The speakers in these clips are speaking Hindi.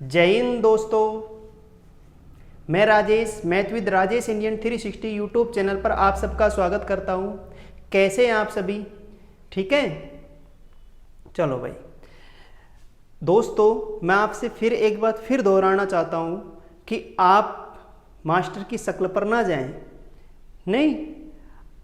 जय हिंद दोस्तों, मैं Rajesh math with Rajesh Indian 360 YouTube channel पर आप सबका स्वागत करता हूं। कैसे हैं आप सभी? ठीक है, चलो भाई दोस्तों, मैं आपसे फिर एक बात फिर दोहराना चाहता हूं कि आप मास्टर की शक्ल पर ना जाएं। नहीं,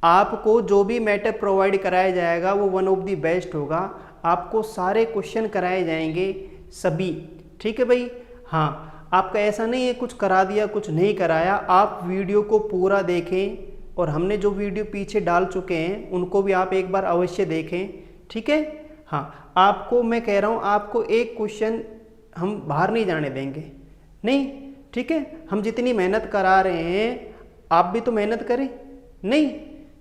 आपको जो भी मैटर प्रोवाइड कराया जाएगा वो वन ऑफ द बेस्ट होगा। आपको सारे क्वेश्चन कराए जाएंगे सभी, ठीक है भाई। हाँ, आपका ऐसा नहीं है कुछ करा दिया कुछ नहीं कराया। आप वीडियो को पूरा देखें और हमने जो वीडियो पीछे डाल चुके हैं उनको भी आप एक बार अवश्य देखें, ठीक है। हाँ, आपको मैं कह रहा हूँ, आपको एक क्वेश्चन हम बाहर नहीं जाने देंगे, नहीं, ठीक है। हम जितनी मेहनत करा रहे हैं आप भी तो मेहनत करें, नहीं,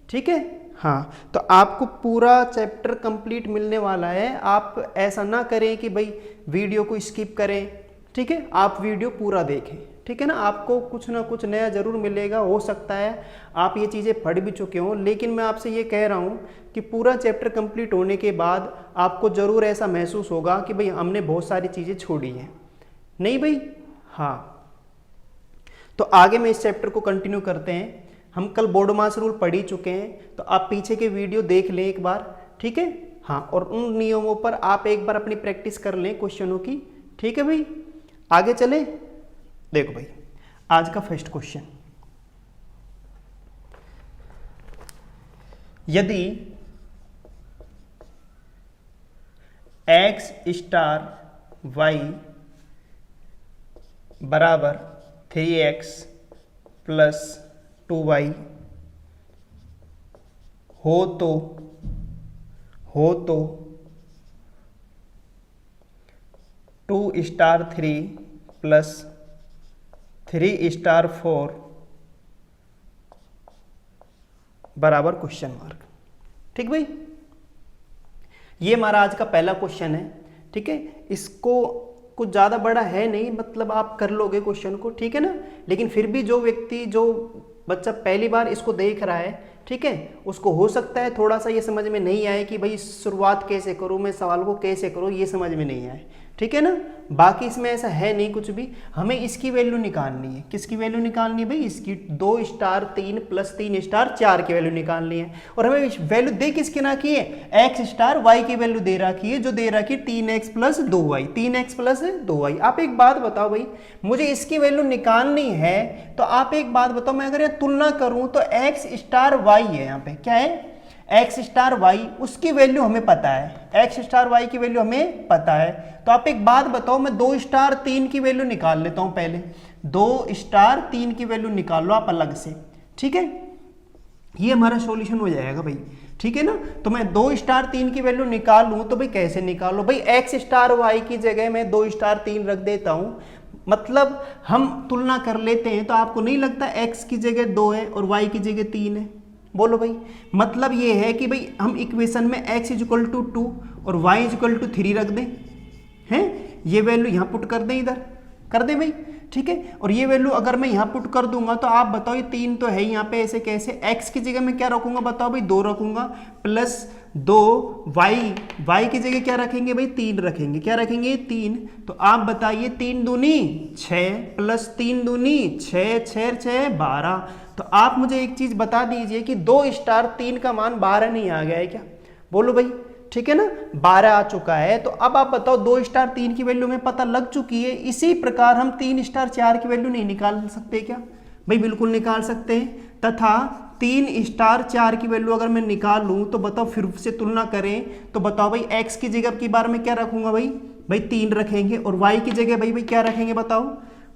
ठीक है। हाँ, तो आपको पूरा चैप्टर कंप्लीट मिलने वाला है। आप ऐसा ना करें कि भाई वीडियो को स्किप करें, ठीक है। आप वीडियो पूरा देखें, ठीक है ना। आपको कुछ ना कुछ नया ज़रूर मिलेगा। हो सकता है आप ये चीज़ें पढ़ भी चुके हों, लेकिन मैं आपसे ये कह रहा हूँ कि पूरा चैप्टर कंप्लीट होने के बाद आपको ज़रूर ऐसा महसूस होगा कि भाई हमने बहुत सारी चीज़ें छोड़ी हैं, नहीं भाई। हाँ, तो आगे मैं इस चैप्टर को कंटिन्यू करते हैं। हम कल बोर्ड मास रूल पढ़ ही चुके हैं, तो आप पीछे के वीडियो देख लें एक बार, ठीक है। हाँ, और उन नियमों पर आप एक बार अपनी प्रैक्टिस कर लें क्वेश्चनों की, ठीक है भाई। आगे चले, देखो भाई आज का फर्स्ट क्वेश्चन, यदि x स्टार y बराबर 3x प्लस 2y हो तो 2 स्टार 3 प्लस 3 स्टार 4 बराबर क्वेश्चन मार्क, ठीक भाई। ये हमारा आज का पहला क्वेश्चन है, ठीक है। इसको कुछ ज़्यादा बड़ा है नहीं, मतलब आप कर लोगे क्वेश्चन को, ठीक है ना। लेकिन फिर भी जो बच्चा पहली बार इसको देख रहा है, ठीक है, उसको हो सकता है थोड़ा सा ये समझ में नहीं आए कि भाई शुरुआत कैसे करूँ, मैं सवाल को कैसे करूँ, ये समझ में नहीं आए, ठीक है ना। बाकी इसमें ऐसा है नहीं कुछ भी। हमें इसकी वैल्यू निकालनी है। किसकी वैल्यू निकालनी है भाई? इसकी 2 स्टार 3 प्लस 3 स्टार 4 की वैल्यू निकालनी है। और हमें वैल्यू दे किसकी ना की है? एक्स स्टार वाई की वैल्यू दे रखी है, जो दे रखी है 3x plus 2y, 3x plus 2y। आप एक बात बताओ भाई, मुझे इसकी वैल्यू निकालनी है, तो आप एक बात बताओ, मैं अगर ये तुलना करूं तो एक्स स्टार वाई है, यहाँ पे क्या है? एक्स स्टार वाई, उसकी वैल्यू हमें पता है, एक्स स्टार वाई की वैल्यू हमें पता है। तो आप एक बात बताओ, मैं 2 स्टार 3 की वैल्यू निकाल लेता हूं पहले। 2 स्टार 3 की वैल्यू निकाल लो आप अलग से, ठीक है। ये हमारा सॉल्यूशन हो जाएगा भाई, ठीक है ना। तो मैं 2 स्टार 3 की वैल्यू निकालूं तो भाई कैसे निकालो भाई? एक्स स्टार वाई की जगह मैं 2 स्टार 3 रख देता हूं, मतलब हम तुलना कर लेते हैं। तो आपको नहीं लगता एक्स की जगह 2 है और वाई की जगह 3 है? बोलो भाई, मतलब ये है कि भाई हम इक्वेशन में x इक्वल टू 2 और y इक्वल टू 3 रख दें, हैं? ये वैल्यू यहाँ पुट कर दें, इधर कर दें भाई, ठीक है। और ये वैल्यू अगर मैं यहाँ पुट कर दूंगा तो आप बताओ, ये 3 तो है यहाँ पे, ऐसे कैसे? x की जगह मैं क्या रखूंगा बताओ भाई? 2 रखूंगा, प्लस 2 y की जगह क्या रखेंगे भाई? 3 रखेंगे। क्या रखेंगे? 3। तो आप बताइए, 3 दूनी 6 प्लस 3 दूनी 6, 6 6 12। तो आप मुझे एक चीज बता दीजिए कि 2 स्टार 3 का मान 12 नहीं आ गया है क्या? बोलो भाई, ठीक है ना, 12 आ चुका है। तो अब आप बताओ, 2 स्टार 3 की वैल्यू में पता लग चुकी है। इसी प्रकार हम 3 स्टार 4 की वैल्यू नहीं निकाल सकते क्या भाई? बिल्कुल निकाल सकते हैं। तथा 3 स्टार 4 की वैल्यू अगर मैं निकालूं तो बताओ, फिर से तुलना करें तो बताओ भाई, x की जगह की बार में क्या रखूंगा भाई? 3 रखेंगे। और y की जगह भाई क्या रखेंगे बताओ?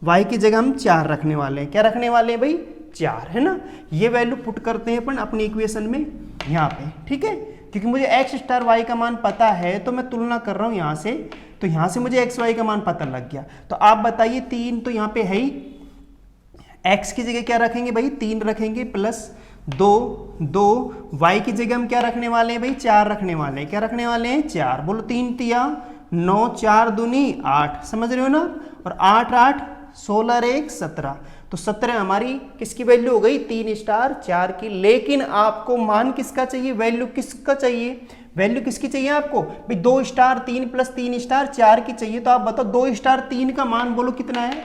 y की जगह हम 4 रखने वाले हैं। क्या रखने वाले हैं भाई? 4, है ना। ये वैल्यू पुट करते हैं अपन अपनी इक्वेशन में यहाँ पे, ठीक है। क्योंकि मुझे x स्टार y का मान पता है, तो मैं तुलना कर रहा हूँ यहाँ से, तो यहाँ से मुझे x y का मान पता लग गया। तो आप बताइए, 3 तो यहाँ पे है ही, x की जगह क्या रखेंगे भाई? 3 रखेंगे, प्लस 2 y की जगह हम क्या रखने वाले हैं भाई? 4 रखने वाले हैं। क्या रखने वाले हैं? 4। बोलो, 3 तिया 9, 4 दूनी 8, समझ रहे हो ना। और 8 8 16 1 17। तो 17 हमारी किसकी वैल्यू हो गई, 3 स्टार 4 की। लेकिन आपको मान किसका चाहिए, वैल्यू किसका चाहिए, वैल्यू किसकी चाहिए आपको भाई, 2 स्टार 3 प्लस 3 स्टार 4 की चाहिए। तो आप बताओ 2 स्टार 3 का मान बोलो कितना है,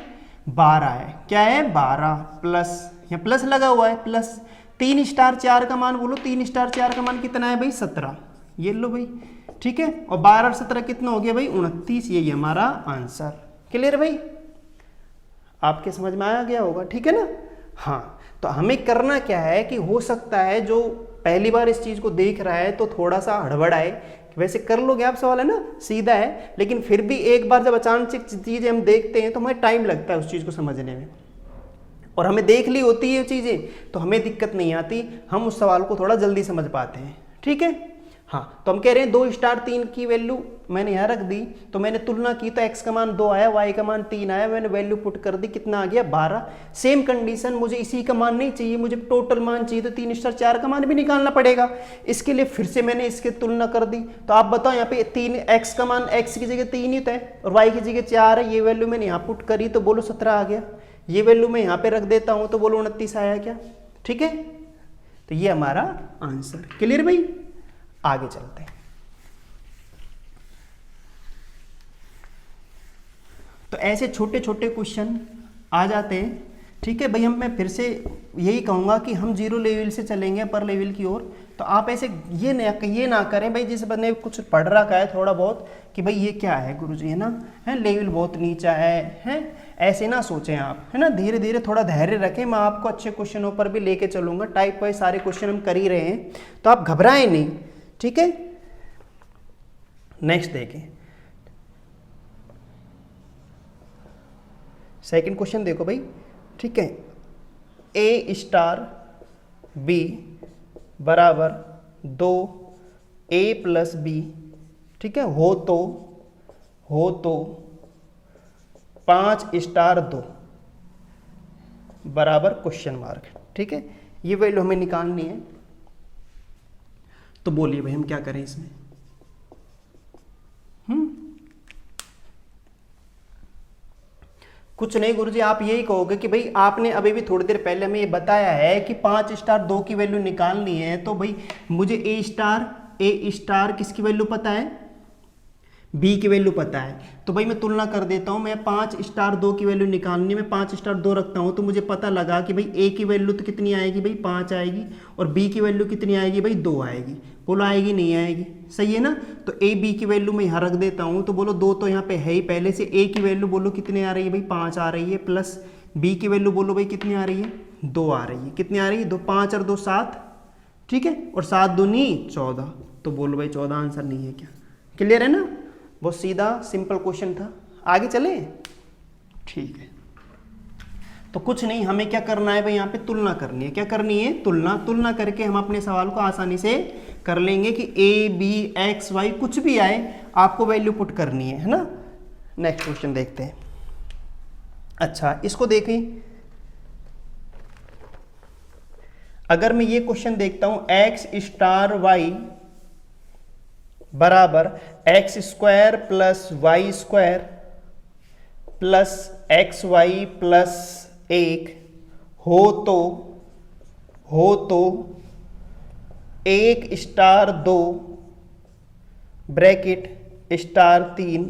12 है। क्या है, 12 प्लस, यहाँ प्लस लगा हुआ है, प्लस 3 स्टार 4 का मान बोलो, 3 स्टार 4 का मान कितना है भाई, 17। ये लो भाई, ठीक है। और 12 और 17 कितना हो गया भाई, 29। यही हमारा आंसर। क्लियर भाई, आपके समझ में आ गया होगा, ठीक है ना। हाँ, तो हमें करना क्या है कि हो सकता है जो पहली बार इस चीज को देख रहा है तो थोड़ा सा हड़बड़ आए, वैसे कर लोगे आप, सवाल है ना सीधा है, लेकिन फिर भी एक बार जब अचानक चीजें हम देखते हैं तो हमें टाइम लगता है उस चीज को समझने में, और हमें देख ली होती है चीजें तो हमें दिक्कत नहीं आती, हम उस सवाल को थोड़ा जल्दी समझ पाते हैं, ठीक है। हाँ, तो हम कह रहे हैं 2 स्टार 3 की वैल्यू मैंने यहाँ रख दी, तो मैंने तुलना की तो x का मान 2 आया, y का मान 3 आया, मैंने वैल्यू पुट कर दी, कितना आ गया 12। सेम कंडीशन, मुझे इसी का मान नहीं चाहिए, मुझे टोटल मान चाहिए, तो 3 स्टार 4 का मान भी निकालना पड़ेगा। इसके लिए फिर से मैंने इसके तुलना कर दी। तो आप बताओ यहाँ पे 3 x का मान x की जगह 3 ही तो है और y की जगह 4 है, ये वैल्यू मैंने यहाँ पुट करी तो बोलो 17 आ गया। ये वैल्यू मैं यहाँ पे रख देता हूँ तो बोलो 29 आया क्या, ठीक है। तो ये हमारा आंसर। क्लियर भाई, आगे चलते हैं। तो ऐसे छोटे छोटे क्वेश्चन आ जाते हैं, ठीक है भाई। मैं फिर से यही कहूँगा कि हम 0 लेवल से चलेंगे अपर लेवल की ओर। तो आप ऐसे ये ना करें भाई, जिस बंदे कुछ पढ़ रखा है थोड़ा बहुत कि भाई ये क्या है गुरुजी, है ना, है लेवल बहुत नीचा है, ऐसे ना सोचें आप, है ना। धीरे धीरे थोड़ा धैर्य रखें, मैं आपको अच्छे क्वेश्चनों पर भी लेके चलूँगा। टाइप वाइज सारे क्वेश्चन हम कर ही रहे हैं, तो आप घबराएं नहीं, ठीक है। नेक्स्ट देखें, सेकंड क्वेश्चन देखो भाई, ठीक है। a स्टार b बराबर 2a प्लस b, ठीक है, हो तो 5 स्टार 2 बराबर क्वेश्चन मार्क, ठीक है। ये वैल्यू हमें निकालनी है। तो बोलिए भाई हम क्या करें इसमें, कुछ नहीं गुरुजी, आप यही कहोगे कि भाई आपने अभी भी थोड़ी देर पहले हमें ये बताया है कि 5 स्टार 2 की वैल्यू निकालनी है। तो भाई मुझे ए स्टार किसकी वैल्यू पता है, बी की वैल्यू पता है। तो भाई मैं तुलना कर देता हूँ, मैं 5 स्टार 2 की वैल्यू निकालनी है, मैं 5 स्टार 2 रखता हूँ तो मुझे पता लगा कि भाई ए की वैल्यू तो कितनी आएगी भाई 5 आएगी, और बी की वैल्यू कितनी आएगी भाई 2 आएगी। बोलो आएगी नहीं आएगी, सही है ना। तो ए बी की वैल्यू मैं यहाँ रख देता हूँ, तो बोलो 2 तो यहाँ पे है ही पहले से। ए की वैल्यू बोलो कितनी आ रही है भाई 5 आ रही है, प्लस बी की वैल्यू बोलो भाई कितनी आ रही है 2 आ रही है। कितनी आ रही है 2, 5 और 2 7, ठीक है, और 7 दूनी 14। तो बोलो भाई 14 आंसर नहीं है क्या। क्लियर है ना, बहुत सीधा सिंपल क्वेश्चन था। आगे चले, ठीक है। तो कुछ नहीं, हमें क्या करना है भाई, यहाँ पे तुलना करनी है। क्या करनी है, तुलना करके हम अपने सवाल को आसानी से कर लेंगे कि ए बी एक्स वाई कुछ भी आए आपको वैल्यू पुट करनी है ना। नेक्स्ट क्वेश्चन देखते हैं। अच्छा, इसको देखें, अगर मैं ये क्वेश्चन देखता हूं एक्स स्टार वाई बराबर X square plus Y square plus X Y plus 1 हो तो 1 स्टार 2 ब्रैकेट स्टार 3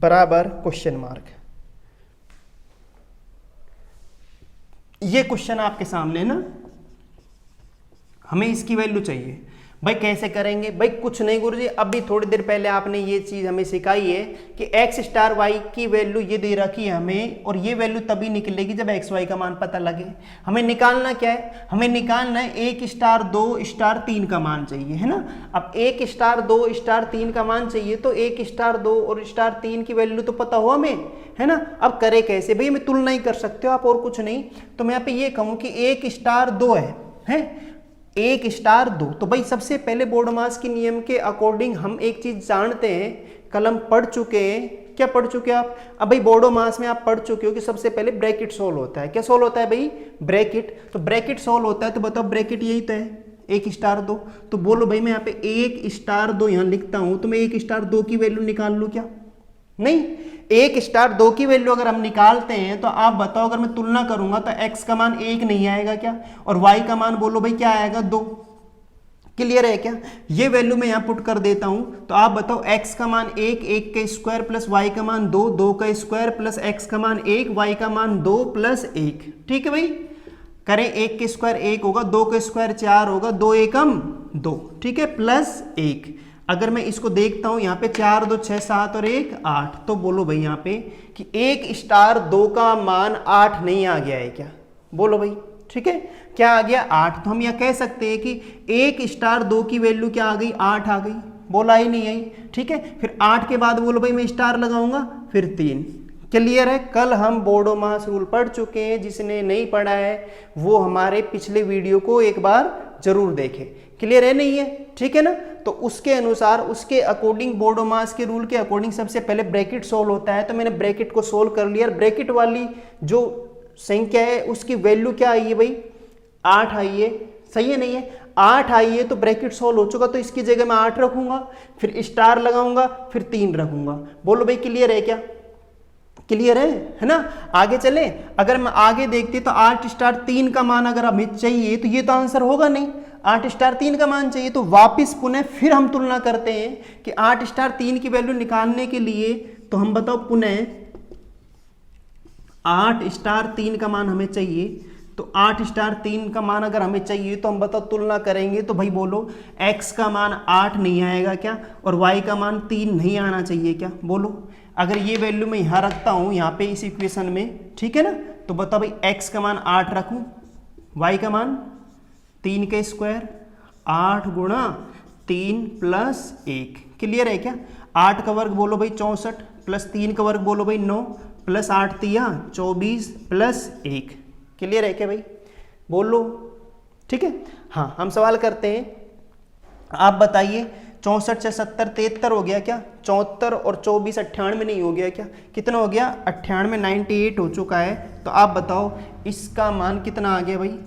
बराबर क्वेश्चन मार्क। ये क्वेश्चन आपके सामने है ना, हमें इसकी वैल्यू चाहिए। भाई कैसे करेंगे, भाई कुछ नहीं गुरुजी, अभी थोड़ी देर पहले आपने ये चीज हमें सिखाई है कि एक्स स्टार वाई की वैल्यू ये दे रखी है हमें, और ये वैल्यू तभी निकलेगी जब एक्स वाई का मान पता लगे। हमें निकालना क्या है, हमें निकालना है 1 स्टार 2 स्टार 3 का मान चाहिए, है ना। अब 1 स्टार 2 स्टार 3 का मान चाहिए तो 1 स्टार 2 और स्टार 3 की वैल्यू तो पता हो हमें, है ना। अब करे कैसे भाई, हमें तुलना ही कर सकते हो आप, और कुछ नहीं। तो मैं यहाँ पे ये कहूँ कि 1 स्टार 2 है 1 स्टार 2। तो भाई सबसे पहले बोर्डमास के नियम के अकॉर्डिंग हम एक चीज जानते हैं, कलम पढ़ चुके हैं। क्या पढ़ चुके हैं आप, अब भाई बोर्डमास में आप पढ़ चुके हो कि सबसे पहले ब्रैकेट सोल्व होता है। क्या सोल्व होता है भाई, ब्रैकेट। तो ब्रैकेट सोल्व होता है, तो बताओ ब्रैकेट यही तो है 1 स्टार 2। तो बोलो भाई मैं यहाँ पे 1 स्टार 2 यहाँ लिखता हूं, तो मैं 1 स्टार 2 की वैल्यू निकाल लूँ क्या, नहीं 1 स्टार 2 की वैल्यू अगर हम निकालते हैं तो आप बताओ, अगर मैं तुलना करूंगा तो x का मान 1 नहीं आएगा क्या, और y का मान बोलो भाई क्या आएगा 2। क्लियर है क्या? ये वैल्यू मैं यहां पुट कर देता हूं, तो आप बताओ x का मान 1, 1 का स्क्वायर प्लस y का मान 2, 2 का स्क्वायर प्लस x का मान 1, y का मान 2 प्लस 1। ठीक है भाई, करें 1 के स्क्वायर 1 होगा, 2 का स्क्वायर 4 होगा, 2 एकम 2, ठीक है, प्लस 1। अगर मैं इसको देखता हूं यहाँ पे 4 2 6 7 और 1 8, तो बोलो भाई यहाँ पे कि 1 स्टार 2 का मान 8 नहीं आ गया है क्या? बोलो भाई, ठीक है, क्या आ गया 8। तो हम यह कह सकते हैं कि 1 स्टार 2 की वैल्यू क्या आ गई 8 आ गई। बोला ही नहीं आई, ठीक है। फिर 8 के बाद बोलो भाई मैं स्टार लगाऊंगा, फिर 3। क्लियर है? कल हम बोडोमास रूल पढ़ चुके हैं, जिसने नहीं पढ़ा है वो हमारे पिछले वीडियो को एक बार जरूर देखे। क्लियर है नहीं है? ठीक है ना? तो उसके अनुसार, उसके अकॉर्डिंग, बोडोमास के रूल के अकॉर्डिंग सबसे पहले ब्रैकेट सोल्व होता है। तो मैंने ब्रैकेट को सोल्व कर लिया, ब्रैकेट वाली जो संख्या है उसकी वैल्यू क्या आई है भाई 8 आई है। सही है नहीं है? 8 आई है तो ब्रैकेट सोल्व हो चुका, तो इसकी जगह मैं 8 रखूंगा, फिर स्टार लगाऊंगा, फिर 3 रखूंगा। बोलो भाई क्लियर है क्या? क्लियर है ना? आगे चले, अगर मैं आगे देखते तो 8 स्टार 3 का मान अगर हमें चाहिए तो ये तो आंसर होगा नहीं। 8 स्टार 3 का मान चाहिए, तो वापिस पुनः फिर हम तुलना करते हैं कि 8 स्टार 3 की वैल्यू निकालने के लिए, तो हम बताओ पुनः 8 स्टार 3 का मान हमें चाहिए, तो 8 स्टार 3 का मान अगर हमें चाहिए तो हम बताओ तुलना करेंगे, तो भाई बोलो x का मान 8 नहीं आएगा क्या, और y का मान 3 नहीं आना चाहिए क्या? बोलो, अगर ये वैल्यू मैं यहाँ रखता हूँ यहाँ पे इस इक्वेशन में, ठीक है ना, तो बताओ भाई x का मान 8 रखूँ, y का मान 3 का स्क्वायर 8 गुणा 3 प्लस 1। क्लियर है क्या? 8 का वर्ग बोलो भाई 64 प्लस 3 का वर्ग बोलो भाई 9 प्लस 8 तिया 24 प्लस 1। क्लियर है क्या भाई? बोलो, ठीक है। हाँ, हम सवाल करते हैं, आप बताइए 64 से 70 73 हो गया क्या? 74 और 24 98 नहीं हो गया क्या? कितना हो गया? 98, 98 हो चुका है। तो आप बताओ इसका मान कितना आ गया भाई?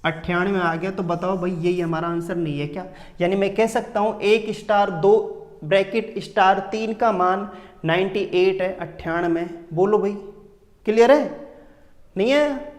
98 में आ गया। तो बताओ भाई यही हमारा आंसर नहीं है क्या? यानी मैं कह सकता हूं 1 स्टार 2 ब्रैकेट स्टार 3 का मान 98 है 98 में। बोलो भाई क्लियर है नहीं है?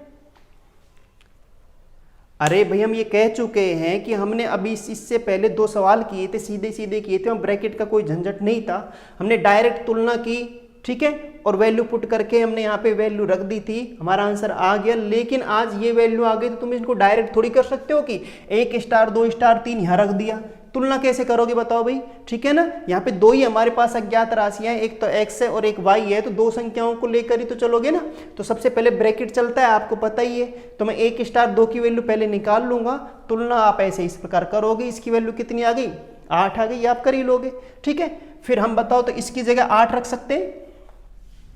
अरे भाई हम ये कह चुके हैं कि हमने अभी इससे पहले 2 सवाल किए थे, सीधे सीधे किए थे, हम ब्रैकेट का कोई झंझट नहीं था, हमने डायरेक्ट तुलना की, ठीक है, और वैल्यू पुट करके हमने यहाँ पे वैल्यू रख दी थी, हमारा आंसर आ गया। लेकिन आज ये वैल्यू आ गई तो तुम इसको डायरेक्ट थोड़ी कर सकते हो कि 1 स्टार 2 स्टार 3 यहाँ रख दिया। तुलना कैसे करोगे बताओ भाई? ठीक है ना, यहाँ पे 2 ही हमारे पास अज्ञात राशियां हैं, एक तो x है और एक y है, तो 2 संख्याओं को लेकर ही तो चलोगे ना। तो सबसे पहले ब्रैकेट चलता है, आपको पता ही है। तो मैं 1 स्टार 2 की वैल्यू पहले निकाल लूंगा, तुलना आप ऐसे इस प्रकार करोगे, इसकी वैल्यू कितनी आ गई 8 आ गई, आप कर ही लोगे, ठीक है। फिर हम बताओ तो इसकी जगह 8 रख सकते हैं,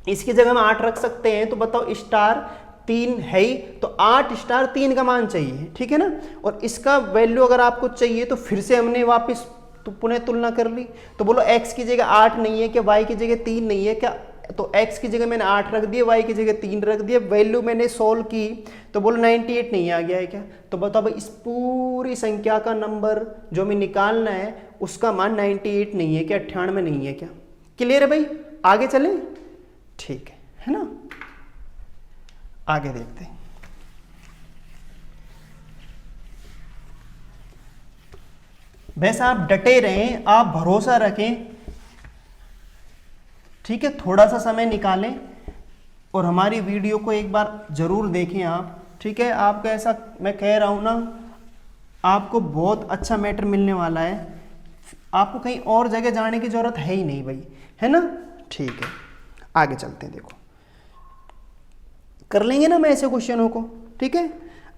इसकी जगह में 8 रख सकते हैं, तो बताओ स्टार 3 है ही, तो 8 स्टार 3 का मान चाहिए, ठीक है ना। और इसका वैल्यू अगर आपको चाहिए तो फिर से हमने वापस तो पुनः तुलना कर ली। तो बोलो x की जगह 8 नहीं है क्या, y की जगह 3 नहीं है क्या? तो x की जगह मैंने 8 रख दिया, y की जगह 3 रख दिया, वैल्यू मैंने सोल्व की, तो बोलो 98 नहीं आ गया है क्या? तो बताओ भाई इस पूरी संख्या का नंबर जो हमें निकालना है उसका मान 98 नहीं है क्या, 98 नहीं है क्या? क्लियर है भाई? आगे चलें, ठीक है ना। आगे देखते हैं। वैसे आप डटे रहें, आप भरोसा रखें, ठीक है, थोड़ा सा समय निकालें और हमारी वीडियो को एक बार जरूर देखें आप, ठीक है। आपका ऐसा मैं कह रहा हूं ना, आपको बहुत अच्छा मैटर मिलने वाला है, आपको कहीं और जगह जाने की जरूरत है ही नहीं भाई, है ना। ठीक है, आगे चलते हैं। देखो कर लेंगे ना मैं ऐसे क्वेश्चनों को, ठीक है।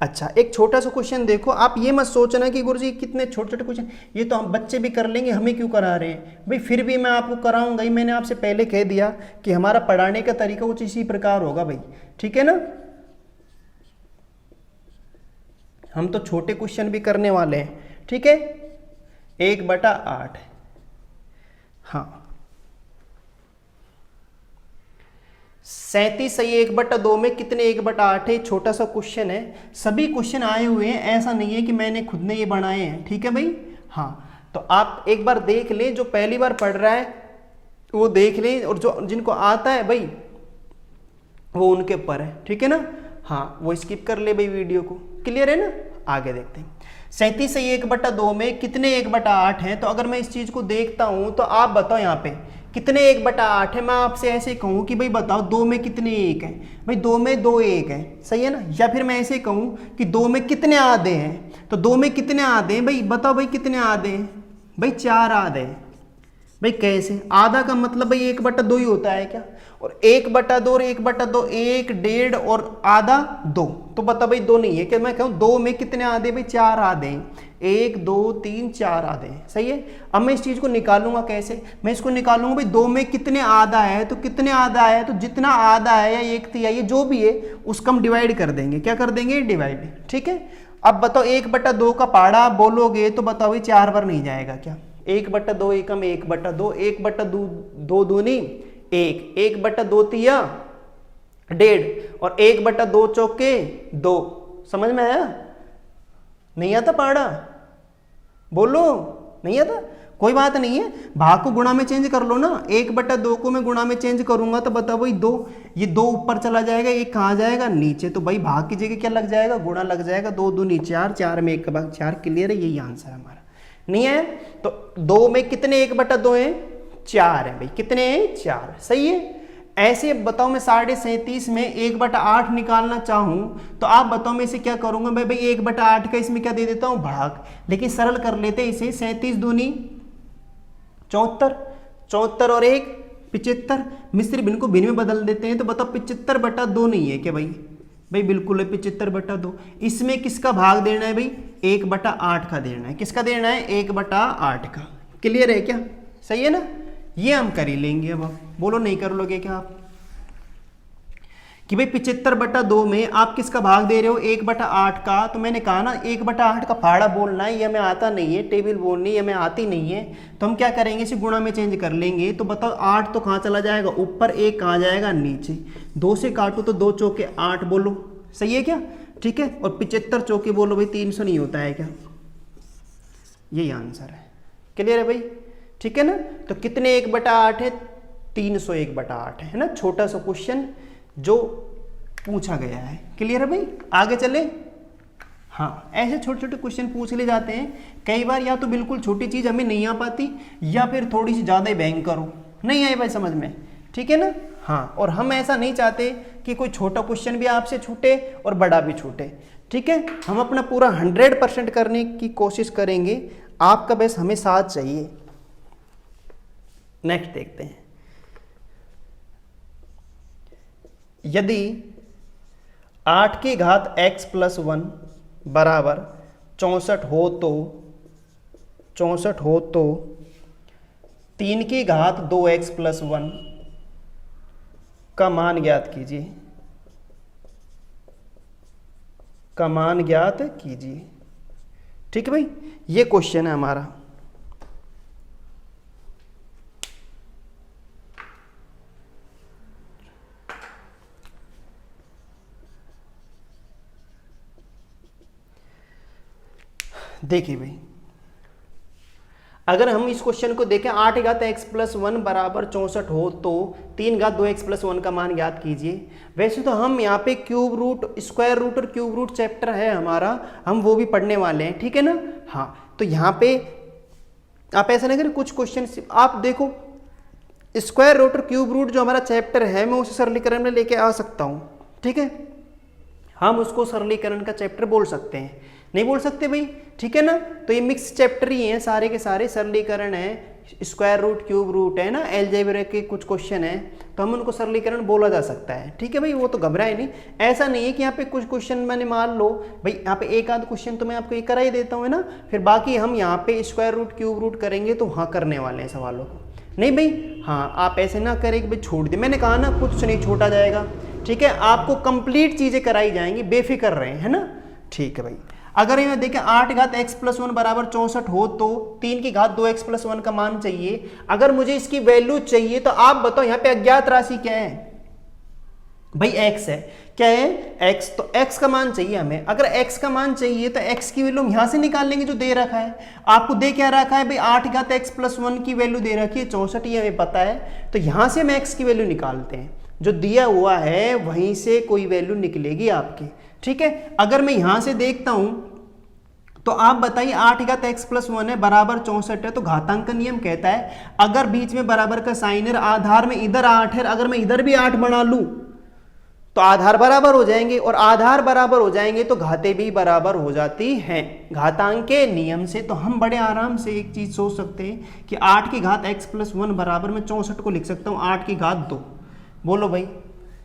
अच्छा, एक छोटा सा क्वेश्चन देखो, आप ये मत सोचना कि गुरुजी कितने छोटे छोटे क्वेश्चन, ये तो हम बच्चे भी कर लेंगे, हमें क्यों करा रहे हैं भाई? फिर भी मैं आपको कराऊंगा ही, मैंने आपसे पहले कह दिया कि हमारा पढ़ाने का तरीका कुछ इसी प्रकार होगा भाई, ठीक है ना। हम तो छोटे क्वेश्चन भी करने वाले हैं, ठीक है। 1/8, हाँ 37 सही 1/2 में कितने 1/8 है? छोटा सा क्वेश्चन है, सभी क्वेश्चन आए हुए हैं, ऐसा नहीं है कि मैंने खुद ने ये बनाए हैं, ठीक है भाई। हाँ, तो आप एक बार देख लें, जो पहली बार पढ़ रहा है वो देख लें, और जो जिनको आता है भाई वो उनके ऊपर है, ठीक है ना। हाँ वो स्किप कर ले भाई वीडियो को, क्लियर है ना। आगे देखते हैं 37 से 1/2 में कितने 1/8 हैं। तो अगर मैं इस चीज को देखता हूं तो आप बताओ यहाँ पे कितने 1/8 है। मैं आपसे ऐसे कहूँ कि भाई बताओ 2 में कितने 1 हैं। भाई 2 में 2 1 है, सही है ना। या फिर मैं ऐसे कहूँ कि 2 में कितने आधे हैं। तो 2 में कितने आधे हैं भाई बताओ, भाई कितने आधे हैं। भाई 4 आधे हैं। भाई कैसे, आधा का मतलब भाई 1/2 ही होता है क्या। और 1/2 और 1/2 1 1.5 और आधा 2। तो बता भाई 2 नहीं है कि मैं कहूँ 2 में कितने आधे, भाई 4 आधे हैं। 1 2 3 4 आधे हैं, सही है। अब मैं इस चीज को निकालूंगा कैसे, मैं इसको निकालूंगा भाई 2 में कितने आधा है। तो कितने आधा है, तो जितना आधा है या 1/3 जो भी है उसको हम डिवाइड कर देंगे। क्या कर देंगे, डिवाइड, ठीक है। अब बताओ 1/2 का पहाड़ा बोलोगे तो बताओ भाई 4 बार नहीं जाएगा क्या। 1/2 एकम 1/2, 1/2 दूनी 1, 1/2 तिया 1.5 और 1/2 चौके 2। समझ में आया, नहीं आता पहाड़ा, बोलो नहीं आता, कोई बात नहीं है। भाग को गुणा में चेंज कर लो ना। 1/2 को मैं गुणा में चेंज करूंगा तो बताओ भाई 2, ये 2 ऊपर चला जाएगा, 1 कहाँ जाएगा, नीचे। तो भाई भाग की जगह क्या लग जाएगा, गुणा लग जाएगा। 2 दूनी 4, 4 में 1 का भाग 4, क्लियर है, यही आंसर है हमारा। नहीं है तो 2 में कितने 1/2 है, 4 है भाई, कितने हैं 4, सही है। ऐसे बताओ मैं 37.5 में 1/8 निकालना चाहूं तो आप बताओ मैं इसे क्या करूंगा। भाई 1/8 का इसमें क्या दे देता हूं, भाग। लेकिन सरल कर लेते हैं इसे। 37 दूनी 74, 74 और 1 75। मिस्त्री भिन्न को भिन्न में बदल देते हैं। तो बताओ 75/2 नहीं है क्या भाई, भाई बिल्कुल है 75/2। इसमें किसका भाग देना है भाई, 1/8 का देना है। किसका देना है, 1/8 का। क्लियर है क्या, सही है ना। ये हम कर ही लेंगे। अब आप बोलो नहीं कर लोगे क्या आप, कि भाई 75/2 में आप किसका भाग दे रहे हो, 1/8 का। तो मैंने कहा ना 1/8 का फाड़ा बोलना है, ये हमें आता नहीं है, टेबल बोलनी ये हमें आती नहीं है। तो हम क्या करेंगे, इसे गुणा में चेंज कर लेंगे। तो बताओ 8 तो कहाँ चला जाएगा, ऊपर, 1 कहाँ जाएगा, नीचे। 2 से काटो तो 2 चौके 8, बोलो सही है क्या, ठीक है। और 75 चौके बोलो भाई 300 नहीं होता है क्या, यही आंसर है। क्लियर है भाई, ठीक है ना। तो कितने 1/8 है, 301/8 है ना। छोटा सा क्वेश्चन जो पूछा गया है। क्लियर है भाई, आगे चले। हाँ ऐसे छोटे छोटे क्वेश्चन पूछ ले जाते हैं कई बार, या तो बिल्कुल छोटी चीज हमें नहीं आ पाती या फिर थोड़ी सी ज्यादा ही भयंकर हो, नहीं आए भाई समझ में, ठीक है ना। हाँ और हम ऐसा नहीं चाहते कि कोई छोटा क्वेश्चन भी आपसे छूटे और बड़ा भी छूटे, ठीक है। हम अपना पूरा 100% करने की कोशिश करेंगे, आपका बस हमें साथ चाहिए। नेक्स्ट देखते हैं। यदि 8 की घात x + 1 बराबर 64 हो तो 3 की घात 2x + 1 का मान ज्ञात कीजिए, का मान ज्ञात कीजिए। ठीक है भाई, ये क्वेश्चन है हमारा। देखिए भाई, अगर हम इस क्वेश्चन को देखें 8 घात x + 1 बराबर 64 हो तो 3 घात 2x + 1 का मान ज्ञात कीजिए। वैसे तो हम यहाँ पे क्यूब रूट, स्क्वायर रूट और क्यूब रूट चैप्टर है हमारा, हम वो भी पढ़ने वाले हैं, ठीक है ना। हाँ तो यहाँ पे आप ऐसा नहीं करें, कुछ क्वेश्चन आप देखो, स्क्वायर रूट और क्यूब रूट जो हमारा चैप्टर है मैं उसे सरलीकरण में लेके आ सकता हूँ, ठीक है। हम उसको सरलीकरण का चैप्टर बोल सकते हैं, नहीं बोल सकते भाई, ठीक है ना। तो ये मिक्स चैप्टर ही हैं सारे के सारे, सरलीकरण है, स्क्वायर रूट क्यूब रूट है ना, अलजेब्रा के कुछ क्वेश्चन है, तो हम उनको सरलीकरण बोला जा सकता है, ठीक है भाई। वो तो घबराए नहीं, ऐसा नहीं है कि यहाँ पे कुछ क्वेश्चन मैंने मान लो भाई यहाँ पे एक आध क्वेश्चन तो मैं आपको ये करा ही देता हूँ ना, फिर बाकी हम यहाँ पे स्क्वायर रूट क्यूब रूट करेंगे तो वहाँ करने वाले हैं सवालों को, नहीं भाई। हाँ आप ऐसे ना करें कि भाई छोड़ दे, मैंने कहा ना कुछ नहीं छोड़ा जाएगा, ठीक है। आपको कंप्लीट चीजें कराई जाएंगी, बेफिक्र रहे, है ना, ठीक है भाई। अगर यहाँ देखें 8 घात x + 1 बराबर 64 हो तो 3 की घात 2x + 1 का मान चाहिए। अगर मुझे इसकी वैल्यू चाहिए तो आप बताओ यहाँ पे अज्ञात राशि क्या है भाई, x है, क्या है x, तो x का मान चाहिए हमें। अगर x का मान चाहिए तो x की वैल्यू हम यहाँ से निकाल लेंगे जो दे रखा है। आपको दे क्या रखा है भाई 8 घात x प्लस 1 की वैल्यू दे रखी है 64, ये हमें पता है। तो यहाँ से हम x की वैल्यू निकालते हैं, जो दिया हुआ है वहीं से कोई वैल्यू निकलेगी आपकी, ठीक है। अगर मैं यहाँ से देखता हूँ तो आप बताइए 8 घात x प्लस 1 है बराबर 64 है, तो घातांक का नियम कहता है अगर बीच में बराबर का साइन है, आधार में इधर 8 है, अगर मैं इधर भी 8 बना लूं तो आधार बराबर हो जाएंगे, और आधार बराबर हो जाएंगे तो घातें भी बराबर हो जाती हैं घातांक के नियम से। तो हम बड़े आराम से एक चीज सोच सकते हैं कि 8 की घात x प्लस 1 बराबर में 64 को लिख सकता हूँ 8 की घात 2। बोलो भाई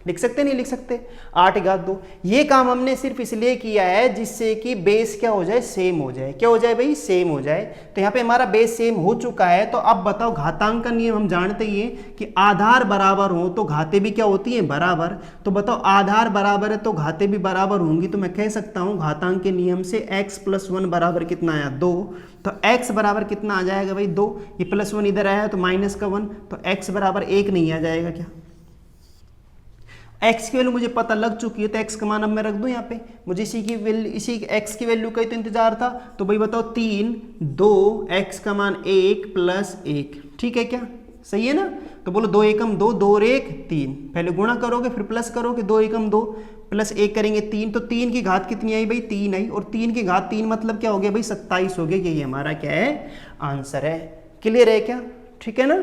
लिख सकते नहीं लिख सकते? 8 घात 2। ये काम हमने सिर्फ इसलिए किया है जिससे कि बेस क्या हो जाए, सेम हो जाए। क्या हो जाए भाई, सेम हो जाए। तो यहाँ पे हमारा बेस सेम हो चुका है। तो अब बताओ घातांक का नियम हम जानते ही हैं कि आधार बराबर हो तो घातें भी क्या होती हैं, बराबर। तो बताओ आधार बराबर है तो घातें भी बराबर होंगी। तो मैं कह सकता हूँ घातांक के नियम से x प्लस 1 बराबर कितना आया, 2। तो x बराबर कितना आ जाएगा भाई, 2। ये प्लस 1 इधर आया तो माइनस का 1, तो x बराबर 1 नहीं आ जाएगा क्या? x की वैल्यू मुझे पता लग चुकी है तो x का मान अब मैं रख दूं यहाँ पे। मुझे इसी x की वैल्यू का ही तो इंतजार था। तो भाई बताओ 3, 2, x का मान 1 प्लस 1, ठीक है क्या? सही है ना? तो बोलो 2 एकम 2, 2 और 1 3। पहले गुणा करोगे फिर प्लस करोगे, 2 एकम 2 प्लस 1 करेंगे 3। तो 3 की घात कितनी आई भाई, 3 आई। और 3 की घात 3 मतलब क्या हो गया भाई, 27 हो गया। यही हमारा क्या है, आंसर है। क्लियर है क्या? ठीक है ना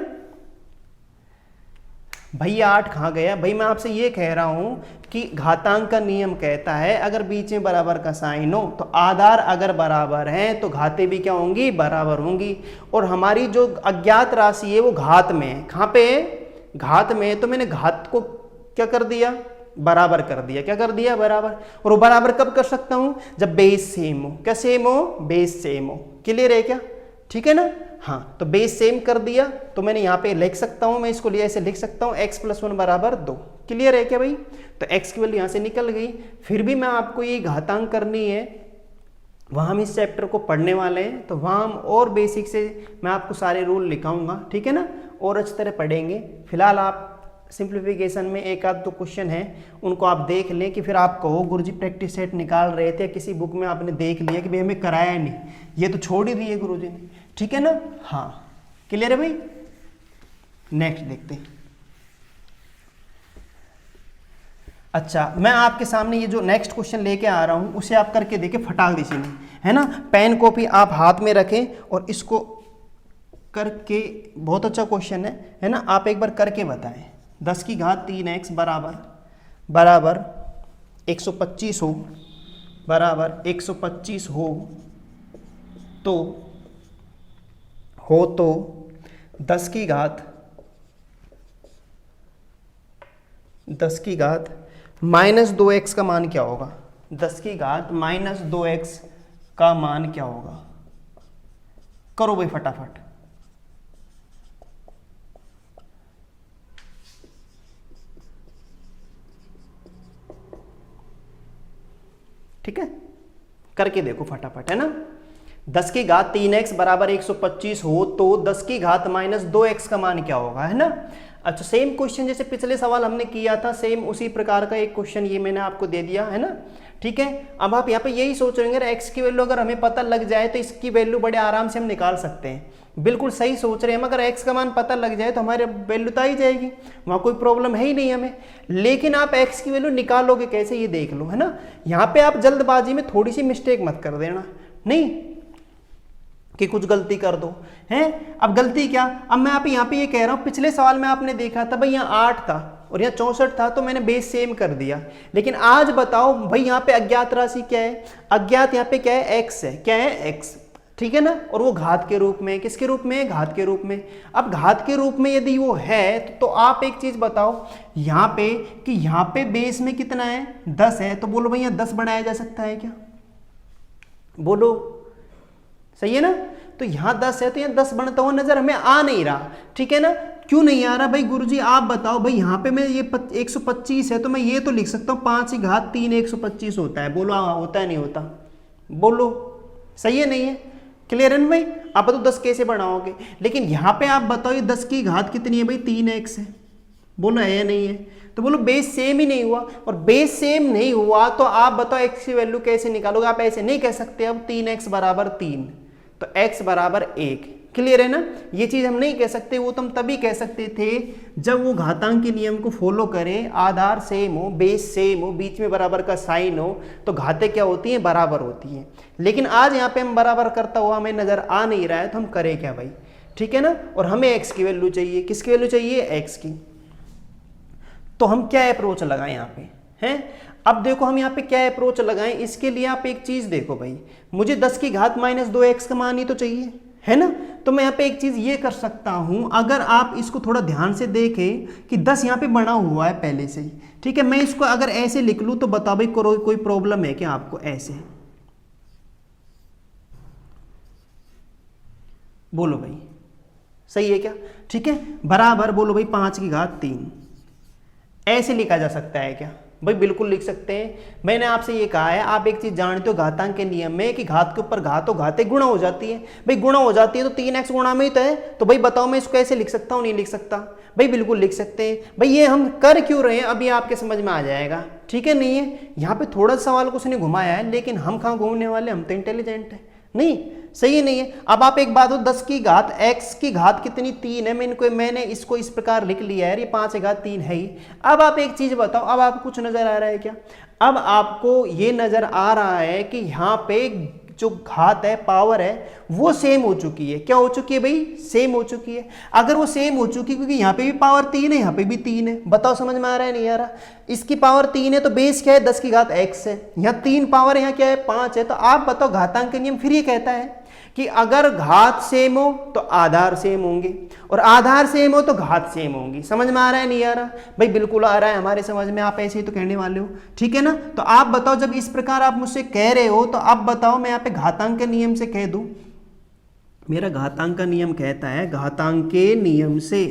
भैया? 8 कहाँ गया भाई? मैं आपसे ये कह रहा हूं कि घातांक का नियम कहता है अगर बीच में बराबर का साइन हो तो आधार अगर बराबर है तो घातें भी क्या होंगी, बराबर होंगी। और हमारी जो अज्ञात राशि है वो घात में है। कहाँ पे है, घात में है। तो मैंने घात को क्या कर दिया, बराबर कर दिया। क्या कर दिया, बराबर। और वो बराबर कब कर सकता हूं, जब बेस सेम हो। क्या सेम हो, बेस सेम हो। क्लियर है क्या? ठीक है ना? हाँ, तो बेस सेम कर दिया तो मैंने यहाँ पे लिख सकता हूँ, मैं इसको लिए ऐसे लिख सकता हूँ x प्लस 1 बराबर 2। क्लियर है क्या भाई? तो x की वैल्यू यहाँ से निकल गई। फिर भी मैं आपको ये घातांक करनी है, वहाँ हम इस चैप्टर को पढ़ने वाले हैं तो वहाँ हम और बेसिक से मैं आपको सारे रूल लिखाऊंगा, ठीक है ना, और अच्छी तरह पढ़ेंगे। फिलहाल आप सिंप्लीफिकेशन में एक आध दो क्वेश्चन हैं उनको आप देख लें कि फिर आप कहो गुरुजी प्रैक्टिस सेट निकाल रहे थे, किसी बुक में आपने देख लिया कि भाई हमें कराया नहीं, ये तो छोड़ ही दिए गुरुजी ने, ठीक है ना? हाँ, क्लियर है भाई? नेक्स्ट देखते हैं। अच्छा, मैं आपके सामने ये जो नेक्स्ट क्वेश्चन लेके आ रहा हूं उसे आप करके देखें फटाक दीजिए, है ना। पेन कॉपी आप हाथ में रखें और इसको करके, बहुत अच्छा क्वेश्चन है ना, आप एक बार करके बताएं। 10 की घात 3x बराबर 125 हो, बराबर 125 हो तो 10 की घात माइनस 2x का मान क्या होगा? 10 की घात माइनस 2x का मान क्या होगा? करो भाई फटाफट। ठीक है, करके देखो फटाफट, है ना। 10 की घात 3x बराबर 125 हो तो 10 की घात माइनस 2x का मान क्या होगा, है ना। अच्छा, सेम क्वेश्चन जैसे पिछले सवाल हमने किया था, सेम उसी प्रकार का एक क्वेश्चन ये मैंने आपको दे दिया, है ना। ठीक है, अब आप यहाँ पे यही सोच रहे हैं x की वैल्यू अगर हमें पता लग जाए तो इसकी वैल्यू बड़े आराम से हम निकाल सकते हैं। बिल्कुल सही सोच रहे हैं हम, अगर x का मान पता लग जाए तो हमारे वैल्यू तो आ ही जाएगी, वहाँ कोई प्रॉब्लम है ही नहीं हमें। लेकिन आप x की वैल्यू निकालोगे कैसे, ये देख लो, है ना। यहाँ पे आप जल्दबाजी में थोड़ी सी मिस्टेक मत कर देना, नहीं कि कुछ गलती कर दो, हैं। अब गलती क्या, अब मैं आप यहाँ पे ये कह रहा हूँ, पिछले सवाल में आपने देखा था भाई यहाँ 8 था और यहाँ 64 था तो मैंने बेस सेम कर दिया। लेकिन आज बताओ भाई यहाँ पे अज्ञात राशि क्या है, अज्ञात यहाँ पे क्या है, x है। क्या है, x, ठीक है ना। और वो घात के रूप में, किसके रूप में, घात के रूप में। अब घात के रूप में यदि वो है तो आप एक चीज बताओ यहाँ पे कि यहाँ पे बेस में कितना है, 10 है। तो बोलो भाई यहाँ 10 बढ़ाया जा सकता है क्या, बोलो, सही है ना। तो यहाँ 10 है तो यहाँ 10 बनता हुआ नजर हमें आ नहीं रहा, ठीक है ना। क्यों नहीं आ रहा भाई, गुरुजी आप बताओ। भाई यहाँ पे मैं ये 125 है तो मैं ये तो लिख सकता हूँ 5 की घात 3 125 होता है। बोलो होता है नहीं होता, बोलो सही है नहीं है, क्लियर है ना भाई। आप तो 10 कैसे बढ़ाओगे, लेकिन यहाँ पे आप बताओ ये 10 की घात कितनी है भाई, 3x है, बोलो है या नहीं है? तो बोलो बेस सेम ही नहीं हुआ, और बेस सेम नहीं हुआ तो आप बताओ x की वैल्यू कैसे निकालोगे? आप ऐसे नहीं कह सकते अब 3x बराबर 3 तो x बराबर 1। क्लियर है ना? ये चीज हम नहीं कह सकते, वो तो हम तभी कह सकते थे जब वो घातांक के नियम को फॉलो करें, आधार सेम हो, बेस सेम हो, बीच में बराबर का साइन हो, तो घातें क्या होती हैं? बराबर होती हैं। लेकिन आज यहाँ पे हम बराबर करता हुआ हमें नजर आ नहीं रहा है, तो हम करें क्या भाई? ठीक है ना? और हमें x की वैल्यू चाहिए। किसकी वैल्यू चाहिए? x की। तो हम क्या अप्रोच लगाएं यहाँ पे? हैं? अब देखो हम यहाँ पे क्या अप्रोच लगाएं, इसके लिए आप एक चीज देखो भाई, मुझे 10 की घात माइनस 2x का मान ही तो चाहिए, है ना? तो मैं यहाँ पे एक चीज ये कर सकता हूं, अगर आप इसको थोड़ा ध्यान से देखें कि 10 यहाँ पे बना हुआ है पहले से ही, ठीक है? मैं इसको अगर ऐसे लिख लूं तो बताओ भाई कोई प्रॉब्लम है क्या आपको? ऐसे बोलो भाई, सही है क्या? ठीक है, बराबर बोलो भाई 5 की घात 3। ऐसे लिखा जा सकता है क्या भाई? बिल्कुल लिख सकते हैं। मैंने आपसे ये कहा है, आप एक चीज जानते हो घातांक के नियम में कि घात के ऊपर घात हो, घातें गुणा हो जाती है। भाई गुणा हो जाती है तो 3x गुणा में ही तो है, तो भाई बताओ मैं इसको कैसे लिख सकता हूँ? नहीं लिख सकता भाई? बिल्कुल लिख सकते हैं भाई। ये हम कर क्यों रहे हैं अभी आपके समझ में आ जाएगा, ठीक है? नहीं है यहाँ पे थोड़ा सवाल को उसने घुमाया है, लेकिन हम कहाँ घूमने वाले, हम तो इंटेलिजेंट है। नहीं, सही नहीं है। अब आप एक बात हो, 10 की घात x की घात कितनी? 3 है। मैंने इसको इस प्रकार लिख लिया है, ये 5 की घात 3 है ही। अब आप एक चीज बताओ, अब आपको कुछ नजर आ रहा है क्या? अब आपको ये नजर आ रहा है कि यहाँ पे जो घात है, पावर है, वो सेम हो चुकी है। क्या हो चुकी है भाई? सेम हो चुकी है। अगर वो सेम हो चुकी है, क्योंकि यहाँ पे भी पावर 3 है, यहाँ पे भी 3 है, बताओ समझ में आ रहा है नहीं आ रहा? इसकी पावर 3 है तो बेस क्या है? 10 की घात x है। यहाँ 3 पावर है, यहाँ क्या है? 5 है। तो आप बताओ घातांक का नियम फिर ये कहता है कि अगर घात सेम हो तो आधार सेम होंगे, और आधार सेम हो तो घात सेम होंगी। समझ में आ रहा है नहीं आ रहा? भाई बिल्कुल आ रहा है हमारे समझ में, आप ऐसे ही तो कहने वाले हो, ठीक है ना? तो आप बताओ, जब इस प्रकार आप मुझसे कह रहे हो तो आप बताओ मैं यहाँ पे घातांक के नियम से कह दूं, मेरा घातांक का नियम कहता है, घातांक के नियम से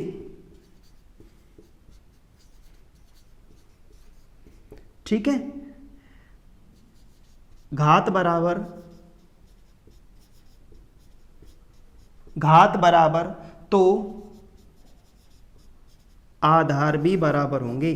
ठीक है, घात बराबर तो आधार भी बराबर होंगे।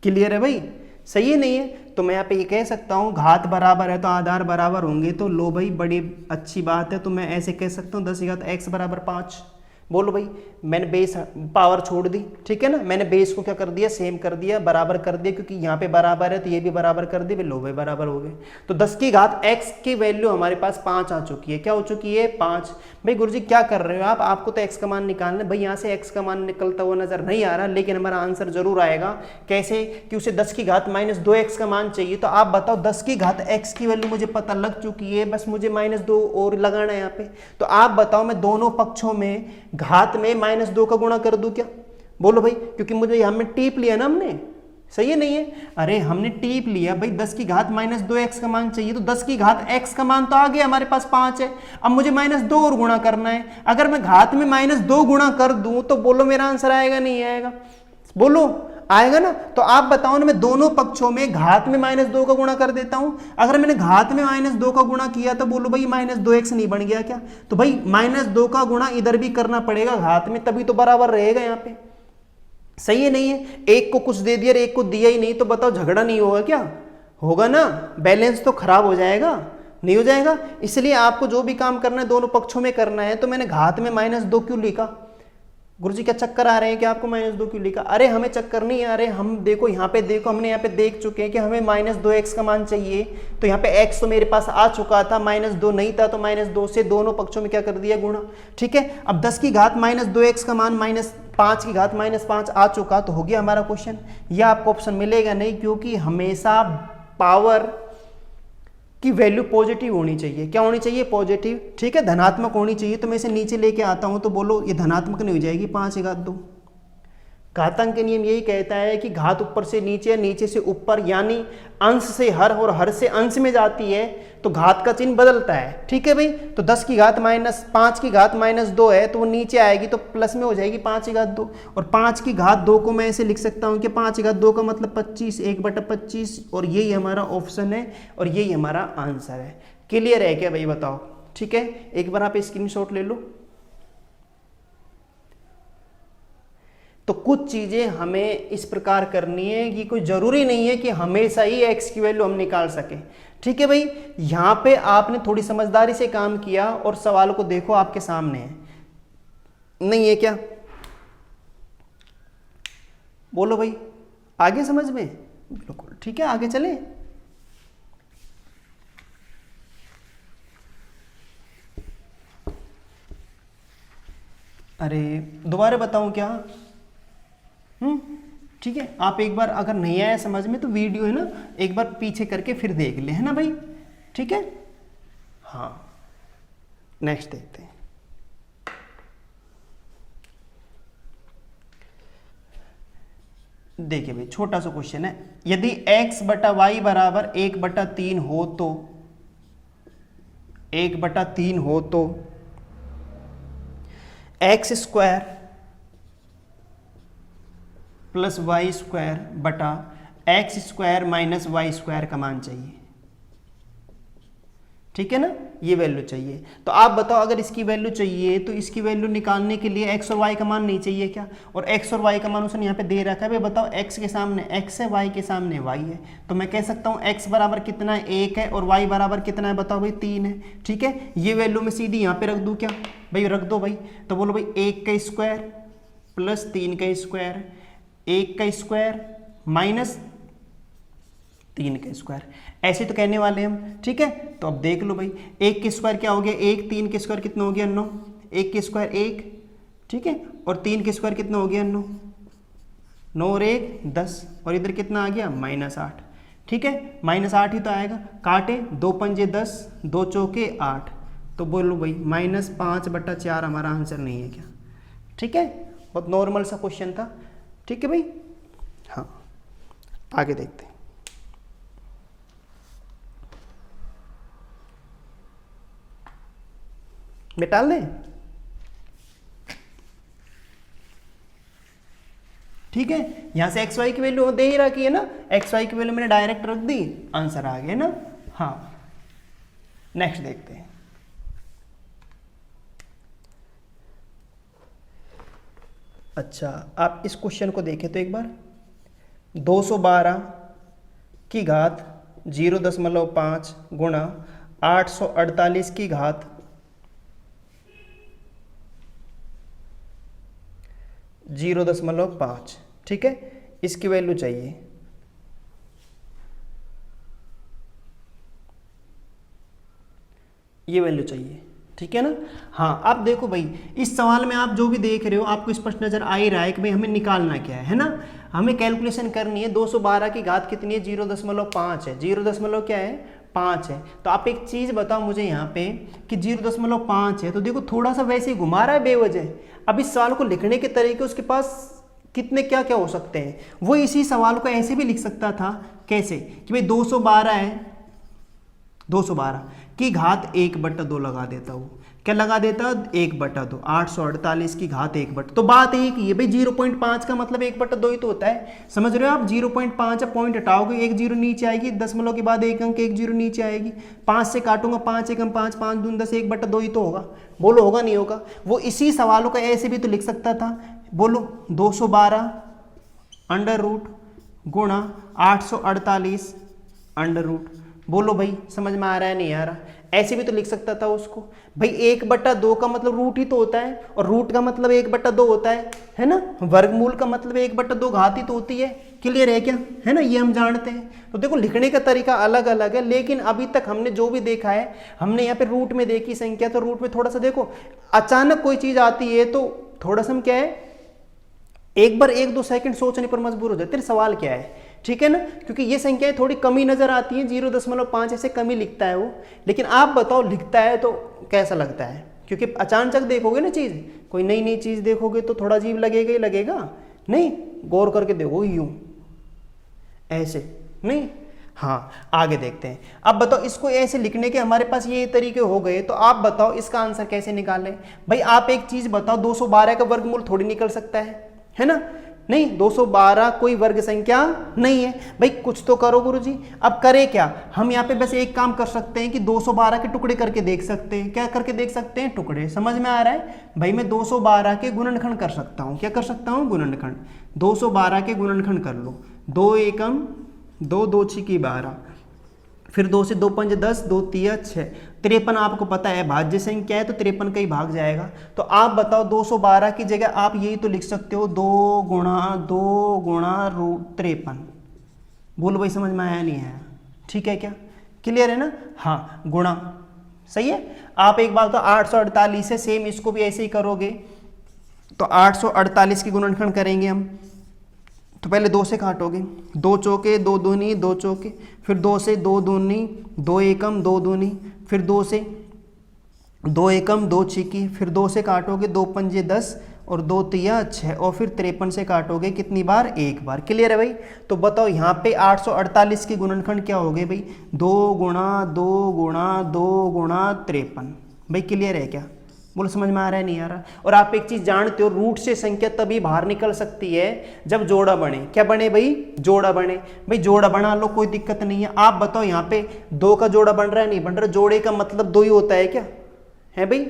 क्लियर है भाई? सही है नहीं है? तो मैं यहाँ पे ये कह सकता हूँ घात बराबर है तो आधार बराबर होंगे। तो लो भाई, बड़ी अच्छी बात है। तो मैं ऐसे कह सकता हूँ 10 की घात x बराबर 5। बोलो भाई, मैंने बेस पावर छोड़ दी, ठीक है ना? मैंने बेस को क्या कर दिया? सेम कर दिया, बराबर कर दिया, क्योंकि यहाँ पे बराबर है तो ये भी बराबर कर दिया। लो भाई बराबर हो गए। तो 10 की घात x की वैल्यू हमारे पास 5 आ चुकी है। क्या हो चुकी है? 5। भाई गुरुजी क्या कर रहे हो आप? आपको तो x का मान निकालना है। भाई यहाँ से x का मान निकलता हुआ नजर नहीं आ रहा, लेकिन हमारा आंसर जरूर आएगा। कैसे? कि उसे 10 की घात माइनस 2x का मान चाहिए। तो आप बताओ, 10 की घात x की वैल्यू मुझे पता लग चुकी है, बस मुझे -2 और लगाना है यहाँ पे। तो आप बताओ मैं दोनों पक्षों में घात में -2 का गुणा कर दूं क्या? बोलो भाई, क्योंकि मुझे यहाँ में टीप लिया ना हमने, सही है नहीं है? अरे हमने टीप लिया भाई, 10 की घात -2x का मान चाहिए, तो 10 की घात x का मान तो आ गया हमारे पास 5 है। अब मुझे -2 और गुणा करना है। अगर मैं घात में -2 गुणा कर दूं तो बोलो मेरा आंसर आएगा नहीं आएगा? बोलो आएगा ना? तो आप बताओ ना, मैं दोनों पक्षों में घात में -2 का गुणा कर देता हूं। अगर मैंने घात में -2 का गुणा किया तो बोलो भाई -2x नहीं बन गया क्या? तो भाई -2 का गुणा इधर भी करना पड़ेगा घात में, तभी तो बराबर रहेगा यहाँ पे। सही है नहीं है? एक को कुछ दे दिया और एक को दिया ही नहीं, तो बताओ झगड़ा नहीं होगा क्या? होगा ना? बैलेंस तो खराब हो जाएगा, नहीं हो जाएगा? इसलिए आपको जो भी काम करना है दोनों पक्षों में करना है। तो मैंने घात में -2 क्यों लिखा? गुरुजी क्या चक्कर आ रहे हैं कि आपको -2 क्यों लिखा? अरे हमें चक्कर नहीं आ रहे, हम देखो यहाँ पे देखो, हमने यहाँ पे देख चुके हैं कि हमें -2x का मान चाहिए। तो यहाँ पे x तो मेरे पास आ चुका था, -2 नहीं था, तो -2 से दोनों पक्षों में क्या कर दिया? गुणा। ठीक है, अब 10 की घात -2x का मान -5 की घात -5 आ चुका, तो हो गया हमारा क्वेश्चन। यह आपको ऑप्शन मिलेगा नहीं, क्योंकि हमेशा पावर की वैल्यू पॉजिटिव होनी चाहिए। क्या होनी चाहिए? पॉजिटिव, ठीक है, धनात्मक होनी चाहिए। तो मैं इसे नीचे लेके आता हूं, तो बोलो ये धनात्मक नहीं हो जाएगी 5 की घात 2। घातांक के नियम यही कहता है कि घात ऊपर से नीचे, नीचे से ऊपर, यानी अंश से हर और हर से अंश में जाती है तो घात का चिन्ह बदलता है। ठीक है भाई? तो 10 की घात -5 की घात -2 है, तो वो नीचे आएगी तो प्लस में हो जाएगी 5 की घात 2। और 5 की घात 2 को मैं ऐसे लिख सकता हूँ कि 5 की घात 2 का मतलब 25, 1/25, और यही हमारा ऑप्शन है और यही हमारा आंसर है। क्लियर है क्या भाई? बताओ। ठीक है, एक बार आप स्क्रीनशॉट ले लो। तो कुछ चीज़ें हमें इस प्रकार करनी है कि कोई ज़रूरी नहीं है कि हमेशा ही x की वैल्यू हम निकाल सकें। ठीक है भाई, यहाँ पे आपने थोड़ी समझदारी से काम किया और सवाल को देखो आपके सामने है, नहीं है क्या? बोलो भाई, आगे समझ में? बिल्कुल ठीक है, आगे चले। अरे दोबारा बताऊं क्या? ठीक है, आप एक बार अगर नहीं आया समझ में तो वीडियो है ना एक बार पीछे करके फिर देख ले, है ना भाई? ठीक है, हाँ नेक्स्ट देखते हैं। देखिए भाई, छोटा सा क्वेश्चन है, यदि x बटा वाई बराबर 1/3 हो तो 1/3 हो तो x square plus Y square बटा X square minus Y square का मान चाहिए। ठीक है ना, ये वैल्यू चाहिए। तो आप बताओ, अगर इसकी वैल्यू चाहिए तो इसकी वैल्यू निकालने के लिए x और y का मान नहीं चाहिए क्या? और x और y का मान उसने यहाँ पे दे रखा है भाई। बताओ, x के सामने x है, y के सामने y है, तो मैं कह सकता हूँ x बराबर कितना है 1 है और y बराबर कितना है बताओ भाई 3 है। ठीक है, ये वैल्यू मैं सीधी यहाँ पे रख दूँ क्या भाई? रख दो भाई। तो बोलो भाई 1 का स्क्वायर प्लस 3 का स्क्वायर, 1 का स्क्वायर माइनस 3 का स्क्वायर, ऐसे तो कहने वाले हम। ठीक है, तो अब देख लो भाई, 1 के स्क्वायर क्या हो गया 1, 3 के स्क्वायर कितना हो गया 9, 1 के स्क्वायर 1, ठीक है, और 3 के स्क्वायर कितना हो गया 9, 9 और 1 10, और इधर कितना आ गया -8। ठीक है, -8 ही तो आएगा, काटे 2 पंजे 10, 2 चौके 8, तो बोलो भाई -5/4 हमारा आंसर नहीं है क्या? ठीक है, बहुत नॉर्मल सा क्वेश्चन था। ठीक है भाई, हाँ आगे देखते हैं। निकाल दें, ठीक है, यहां से एक्स वाई की वैल्यू दे ही रखी है ना, एक्स वाई की वैल्यू मैंने डायरेक्ट रख दी, आंसर आ गया ना। हाँ नेक्स्ट देखते हैं। अच्छा, आप इस क्वेश्चन को देखें तो एक बार, 212 की घात 0.5 गुणा 848 की घात 0.5, ठीक है, इसकी वैल्यू चाहिए। ये वैल्यू चाहिए, ठीक है ना। हाँ, अब देखो भाई, इस सवाल में आप जो भी देख रहे हो आपको स्पष्ट नजर आ ही रहा है कि भाई हमें निकालना क्या है ना, हमें कैलकुलेशन करनी है। 212 की घात कितनी है 0.5 है, 0 क्या है 5 है। तो आप एक चीज बताओ मुझे यहाँ पे कि 0.5 है, तो देखो थोड़ा सा वैसे ही घुमा रहा है बेवजह। अब इस सवाल को लिखने के तरीके उसके पास कितने क्या क्या हो सकते हैं, वो इसी सवाल को ऐसे भी लिख सकता था, कैसे कि भाई 212 है, 212 की घात 1/2 लगा देता हूँ, क्या लगा देता 1/2, 848 की घात 1/2। तो बात एक ही है भाई, 0.5 का मतलब 1/2 ही तो होता है, समझ रहे हो आप। 0.5 पॉइंट हटाओगे, 1 0 नीचे आएगी, दशमलव के बाद 1 अंक 1 0 नीचे आएगी, 5 से काटूंगा 5 1 5, 5 दून 10, 1/2 ही तो होगा। बोलो होगा नहीं होगा? वो इसी सवालों को ऐसे भी तो लिख सकता था। बोलो 212 अंडर रूट गुणा 848 अंडर रूट। बोलो भाई समझ में आ रहा है नहीं आ रहा? ऐसे भी तो लिख सकता था उसको भाई। 1/2 का मतलब रूट ही तो होता है, और रूट का मतलब 1/2 होता है ना। वर्गमूल का मतलब 1/2 घात ही तो होती है। क्लियर है क्या? है ना, ये हम जानते हैं। तो देखो लिखने का तरीका अलग अलग है, लेकिन अभी तक हमने जो भी देखा है, हमने यहाँ पे रूट में देखी संख्या, तो रूट में थोड़ा सा देखो, अचानक कोई चीज आती है तो थोड़ा सा हम क्या है, एक बार 1-2 सेकंड सोचने पर मजबूर हो जाते हैं सवाल क्या है, ठीक है ना। क्योंकि ये संख्याएं थोड़ी कमी नजर आती हैं, 0.5 ऐसे कमी लिखता है वो, लेकिन आप बताओ लिखता है तो कैसा लगता है? क्योंकि अचानक देखोगे ना चीज, कोई नई नई चीज देखोगे तो थोड़ा अजीब लगेगा ही लगेगा, नहीं गौर करके देखो, यूं ऐसे नहीं। हाँ आगे देखते हैं। अब बताओ, इसको ऐसे लिखने के हमारे पास ये तरीके हो गए, तो आप बताओ इसका आंसर कैसे निकालें? भाई आप एक चीज बताओ, 212 का वर्गमूल थोड़ी निकल सकता है ना। नहीं, 212 कोई वर्ग संख्या नहीं है। भाई कुछ तो करो गुरुजी। अब करे क्या, हम यहाँ पे बस एक काम कर सकते हैं कि 212 के टुकड़े करके देख सकते हैं। क्या करके देख सकते हैं? टुकड़े। समझ में आ रहा है भाई? मैं 212 के गुणनखंड कर सकता हूँ। क्या कर सकता हूँ? गुणनखंड। 212 के गुणनखंड कर लो। 2 एकम 2, 2 छिकी 12, फिर 2 से 2 पंज 10, 2 तिया 6, 53 आपको पता है भाज्य संख्या है तो 53 का ही भाग जाएगा। तो आप बताओ 212 की जगह आप यही तो लिख सकते हो 2 गुणा 53। बोलो भाई समझ में आया नहीं आया? ठीक है क्या? क्लियर है ना? हाँ, गुणा। सही है। आप एक बात तो 848 है, सेम इसको भी ऐसे ही करोगे तो 848 की गुणनखंड करेंगे हम। तो पहले 2 से काटोगे, 2 चौके 2 दूनी 2 चौके, फिर 2 से 2 दूनी 2 एकम 2 दूनी, फिर 2 से 2 एकम 2 छिकी, फिर 2 से काटोगे 2 पंजे 10 और 2 तिया 6, और फिर 53 से काटोगे कितनी बार? एक बार। क्लियर है भाई? तो बताओ यहाँ पे 848 की गुणनखंड क्या हो गए भाई? 2 गुणा 2 गुणा 2 गुणा 53। भाई क्लियर है क्या? बोलो समझ में आ रहा है नहीं आ रहा? और आप एक चीज जानते हो, रूट से संख्या तभी बाहर निकल सकती है जब जोड़ा बने। क्या बने भाई? जोड़ा बने। भाई जोड़ा बना लो, कोई दिक्कत नहीं है। आप बताओ यहाँ पे 2 का जोड़ा बन रहा है नहीं बन रहा? जोड़े का मतलब 2 ही होता है क्या? है भाई?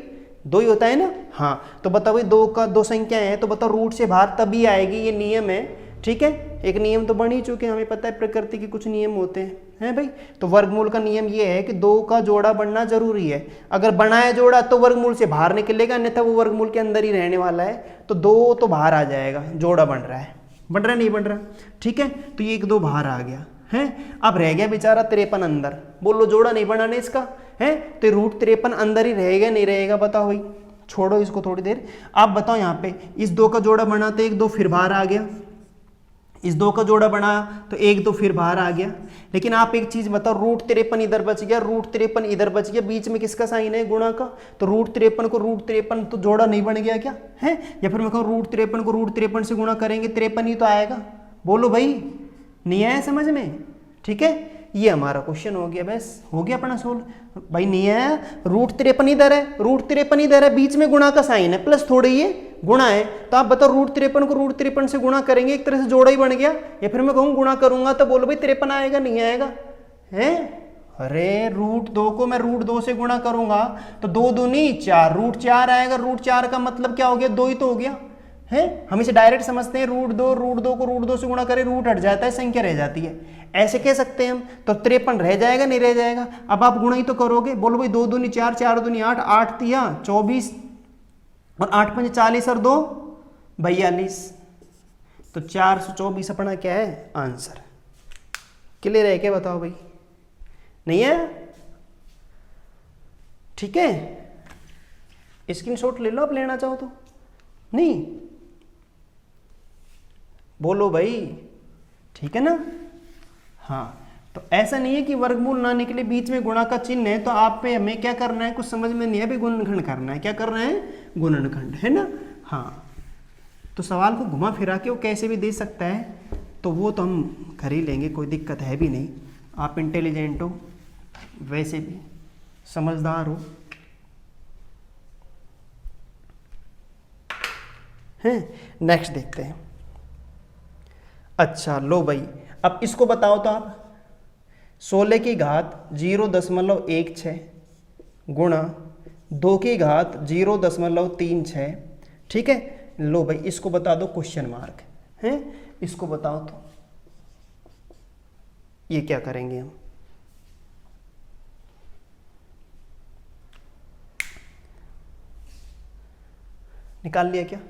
2 ही होता है ना? हाँ, तो बताओ भाई 2 का 2 संख्या है तो बताओ रूट से बाहर तभी आएगी, ये नियम है। ठीक है, एक नियम तो बन ही चुके हैं, हमें पता है प्रकृति के कुछ नियम होते हैं भाई। तो वर्गमूल का नियम ये है कि 2 का जोड़ा बनना जरूरी है। अगर बनाया जोड़ा तो वर्गमूल से बाहर निकलेगा, अन्यथा वो वर्गमूल के अंदर ही रहने वाला है। तो 2 तो बाहर आ जाएगा, जोड़ा बन रहा है। बन रहा है नहीं बन रहा? ठीक है, तो ये 1 2 बाहर आ गया है। अब रह गया बेचारा 53 अंदर। बोलो जोड़ा नहीं बनाने इसका है, तो रूट 53 अंदर ही रहेगा नहीं रहेगा? बताओ भाई, छोड़ो इसको थोड़ी देर। आप बताओ यहाँ पे इस 2 का जोड़ा बना तो 1 2 फिर बाहर आ गया, इस 2 का जोड़ा बनाया तो 1 2 फिर बाहर आ गया। लेकिन आप एक चीज बताओ, रूट 53 इधर बच गया, रूट 53 इधर बच गया, बीच में किसका साइन है? गुणा का। तो रूट 53 को रूट 53 तो जोड़ा नहीं बन गया क्या है? या फिर मैं कहूँ रूट 53 को रूट 53 से गुणा करेंगे 53 ही तो आएगा। बोलो भाई, नहीं आया समझ में? ठीक है, ये हमारा क्वेश्चन हो गया, बस हो गया अपना सोल्व। भाई नहीं आया, रूट 53 इधर है, रूट 53 इधर है, बीच में गुणा का साइन है, प्लस थोड़े ये गुणा है। तो आप बताओ रूट 53 को रूट 53 से गुणा करेंगे, एक तरह से जोड़ा ही बन गया। या फिर मैं कहूँ गुणा करूंगा तो बोलो भाई 53 आएगा नहीं आएगा? है? अरे रूट 2 को मैं रूट 2 से गुणा करूंगा तो 2 दूनी 4, रूट 4 आएगा। रूट 4 का मतलब क्या हो गया? 2 ही तो हो गया है। हम इसे डायरेक्ट समझते हैं, रूट 2 को रूट 2 से गुणा करें, रूट हट जाता है, संख्या रह जाती है, ऐसे कह सकते हैं हम। तो 53 रह जाएगा नहीं रह जाएगा? अब आप गुणा ही तो करोगे। बोलो भाई 2 दूनी 4, 4 दूनी 8, 8 तिया 24 और 8 पंज 40 और 2 42। तो 424 अपना क्या है? आंसर। क्लियर है क्या? बताओ भाई, नहीं है? ठीक है, स्क्रीनशॉट ले लो आप लेना चाहो तो। नहीं बोलो भाई, ठीक है ना? हाँ, तो ऐसा नहीं है कि वर्गमूल ना निकले, बीच में गुणा का चिन्ह है तो आप पे हमें क्या करना है? कुछ समझ में नहीं है, भी गुणनखंड करना है। क्या करना है? गुणनखंड, है ना? हाँ, तो सवाल को घुमा फिरा के वो कैसे भी दे सकता है, तो वो तो हम कर ही लेंगे, कोई दिक्कत है भी नहीं। आप इंटेलिजेंट हो, वैसे भी समझदार हो, हैं? नेक्स्ट देखते हैं। अच्छा लो भाई, अब इसको बताओ तो आप 16 की घात 0.16 गुणा 2 की घात 0.36। ठीक है, लो भाई इसको बता दो क्वेश्चन मार्क है। इसको बताओ तो ये क्या करेंगे हम? निकाल लिया क्या?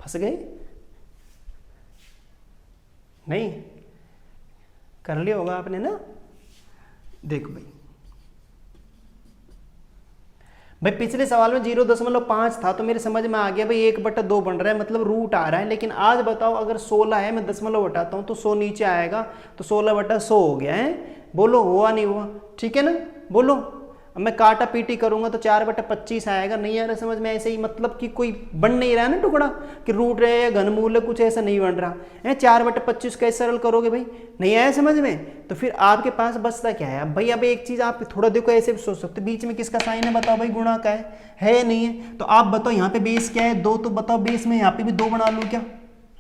फंस गए? नहीं कर लिया होगा आपने ना। देखो भाई पिछले सवाल में 0.5 था तो मेरे समझ में आ गया भाई 1/2 बन रहा है, मतलब रूट आ रहा है। लेकिन आज बताओ अगर 16 है, मैं दशमलव हटाता हूं तो 100 नीचे आएगा, तो 16/100 हो गया है। बोलो हुआ नहीं हुआ? ठीक है ना? बोलो अब मैं काटा पीटी करूंगा तो 4/25 आएगा, नहीं आ रहा समझ में? ऐसे ही मतलब कि कोई बन नहीं रहा है ना टुकड़ा कि रूट है या घनमूल है, कुछ ऐसा नहीं बन रहा है। 4/25 कैसे सरल करोगे भाई? नहीं आया समझ में? तो फिर आपके पास बचता क्या है? अब भाई अब एक चीज आप थोड़ा देखो ऐसे भी सोच सकते, बीच में किसका साइन है बताओ भाई? गुणा का है या नहीं है? तो आप बताओ यहाँ पे बेस क्या है? 2, तो बताओ बेस में यहाँ पे भी 2 बना लूँ क्या?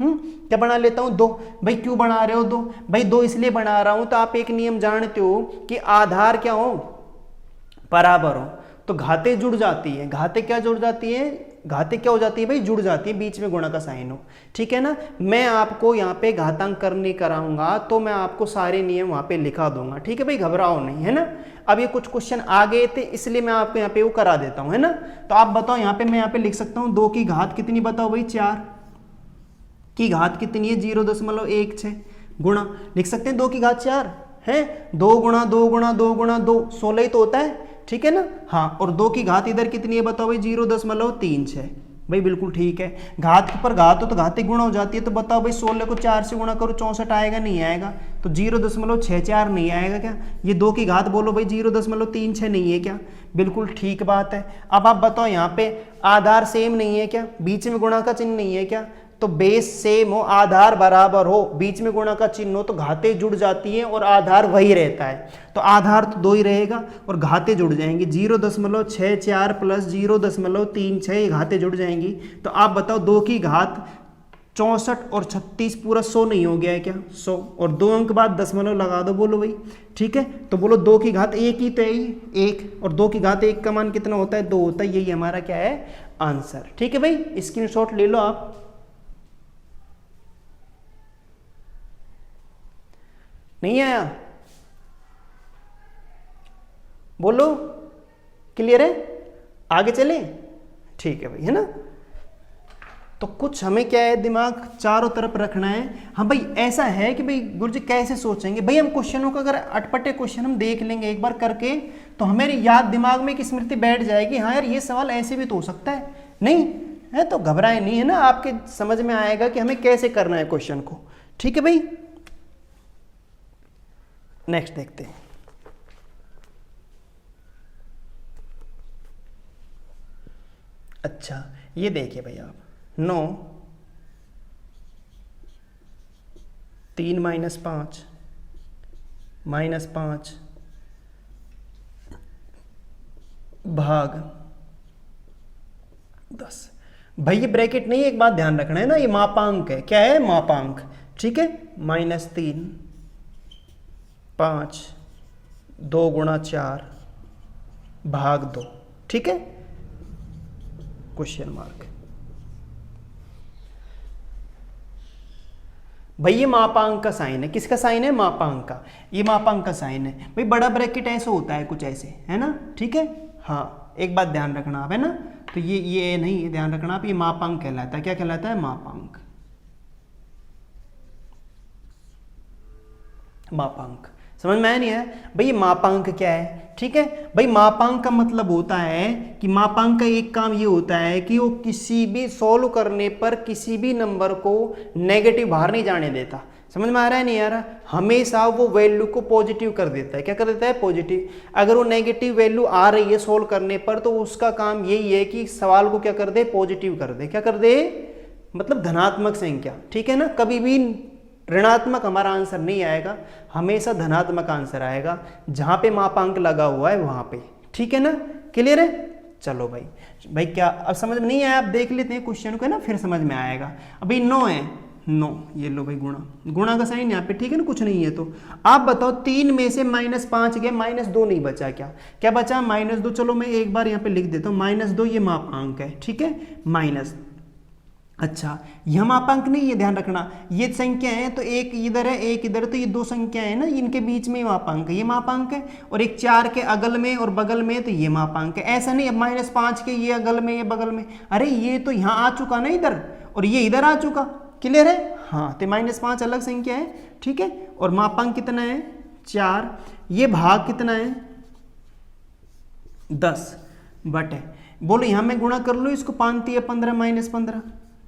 क्या बना लेता हूँ? 2। भाई क्यों बना रहे हो 2? भाई 2 इसलिए बना रहा हूं, तो आप एक नियम जानते हो कि आधार क्या हो? बराबर हो, तो घातें जुड़ जाती है। घातें क्या जुड़ जाती है? घातें क्या हो जाती है भाई? जुड़ जाती है, बीच में गुणा का साइन हो, ठीक है ना। मैं आपको यहाँ पे घातांक करने कराऊंगा तो मैं आपको सारे नियम वहां पे लिखा दूंगा, ठीक है भाई, घबराओ नहीं, है ना। अब ये कुछ क्वेश्चन आ गए थे इसलिए मैं आपको यहाँ पे वो करा देता हूँ, है ना। तो आप बताओ यहाँ पे मैं यहाँ पे लिख सकता हूँ 2 की घात कितनी बताओ भाई? 4 की घात कितनी है? 0.16 गुणा लिख सकते हैं 2 की घात 4 है, 2 गुणा 2 गुणा 2 गुणा 2, 16 ही तो होता है, ठीक है ना। हाँ, और 2 की घात इधर कितनी है बताओ भाई? 0.36 भाई, बिल्कुल ठीक है। घात पर घात हो तो घाती गुणा हो जाती है, तो बताओ भाई 16 को 4 से गुणा करो 64 आएगा? नहीं आएगा। तो 0.64 नहीं आएगा क्या? ये 2 की घात बोलो भाई 0.36 नहीं है क्या? बिल्कुल ठीक बात है। अब आप बताओ यहाँ पे आधार सेम नहीं है क्या? बीच में गुणा का चिन्ह नहीं है क्या? तो बेस सेम हो, आधार बराबर हो, बीच में गुणा का चिन्ह हो तो घातें जुड़ जाती हैं और आधार वही रहता है। तो आधार तो 2 ही रहेगा और घातें जुड़ जाएंगी। 0.64 प्लस 0.36 घातें जुड़ जाएंगी। तो आप बताओ 2 की घात 64 और 36 पूरा 100 नहीं हो गया है क्या? 100 और 2 अंक बाद दशमलव लगा दो, बोलो भाई, ठीक है। तो बोलो 2 की घात 1 ही तो है, 1, और 2 की घात 1 का मान कितना होता है? 2 होता है। यही हमारा क्या है? आंसर, ठीक है भाई। स्क्रीनशॉट ले लो आप। नहीं आया? बोलो, क्लियर है? आगे चले? ठीक है भाई, है ना। तो कुछ हमें क्या है, दिमाग चारों तरफ रखना है। हाँ भाई, ऐसा है कि भाई गुरुजी कैसे सोचेंगे भाई? हम क्वेश्चनों का अगर अटपटे क्वेश्चन हम देख लेंगे एक बार करके तो हमारी याद दिमाग में एक स्मृति बैठ जाएगी, हाँ यार ये सवाल ऐसे भी तो हो सकता है। नहीं है तो घबराए नहीं, है ना। आपके समझ में आएगा कि हमें कैसे करना है क्वेश्चन को, ठीक है भाई। नेक्स्ट देखते हैं। अच्छा, ये देखिए भाई आप, 9 3 - 5 -5 भाग 10। भाई ये ब्रैकेट नहीं है, एक बात ध्यान रखना है ना, ये मापांक है। क्या है? मापांक, ठीक है। -3 5 2 गुणा 4 भाग 2, ठीक है, क्वेश्चन मार्क। भाई ये मापांक का साइन है। किसका साइन है? मापांक का। ये मापांक का साइन है भाई। बड़ा ब्रैकेट ऐसा होता है कुछ ऐसे, है ना, ठीक है। हाँ, एक बात ध्यान रखना आप, है ना। तो ये नहीं ध्यान रखना आप, ये मापांक कहलाता है। क्या कहलाता है? मापांक। मापांक समझ में आया नहीं है भाई? ये मापांक क्या है? ठीक है भाई, मापांक का मतलब होता है कि मापांक का एक काम ये होता है कि वो किसी भी सॉल्व करने पर किसी भी नंबर को नेगेटिव बाहर नहीं जाने देता। समझ में आ रहा है नहीं आ रहा? हमेशा वो वैल्यू को पॉजिटिव कर देता है। क्या कर देता है? पॉजिटिव। अगर वो नेगेटिव वैल्यू आ रही है सोल्व करने पर तो उसका काम यही है कि सवाल को क्या कर दे? पॉजिटिव कर दे। क्या कर दे? मतलब धनात्मक संख्या, ठीक है ना। कभी भी ऋणात्मक हमारा आंसर नहीं आएगा, हमेशा धनात्मक आंसर आएगा जहां पे मापांक लगा हुआ है वहां पे, ठीक है ना। क्लियर है? चलो भाई क्या अब समझ में नहीं आया? आप देख लेते हैं क्वेश्चन को, है ना, फिर समझ में आएगा। अभी 9 है, 9 ये लो भाई, गुणा का साइन यहाँ पे, ठीक है ना, कुछ नहीं है। तो आप बताओ 3 में से -5 गया, -2 नहीं बचा। क्या बचा? -2। चलो मैं एक बार यहाँ पे लिख देता हूँ, -2 ये मापांक है, ठीक है, माइनस। अच्छा, यह मापांक नहीं, ये ध्यान रखना, ये संख्या है तो एक इधर है एक इधर, तो ये 2 संख्या है ना, इनके बीच में मापांक है, ये मापांक है। और एक 4 के अगल में और बगल में, तो ये मापांक है। ऐसा नहीं अब -5 के ये अगल में ये बगल में, अरे ये तो यहाँ आ चुका ना इधर, और ये इधर आ चुका। क्लियर है? हाँ, तो -5 अलग संख्या है, ठीक है। और मापांक कितना है? 4। ये भाग कितना है? 10 बटे, बोलो यहाँ मैं गुणा कर लो इसको, 5 × 15 -15,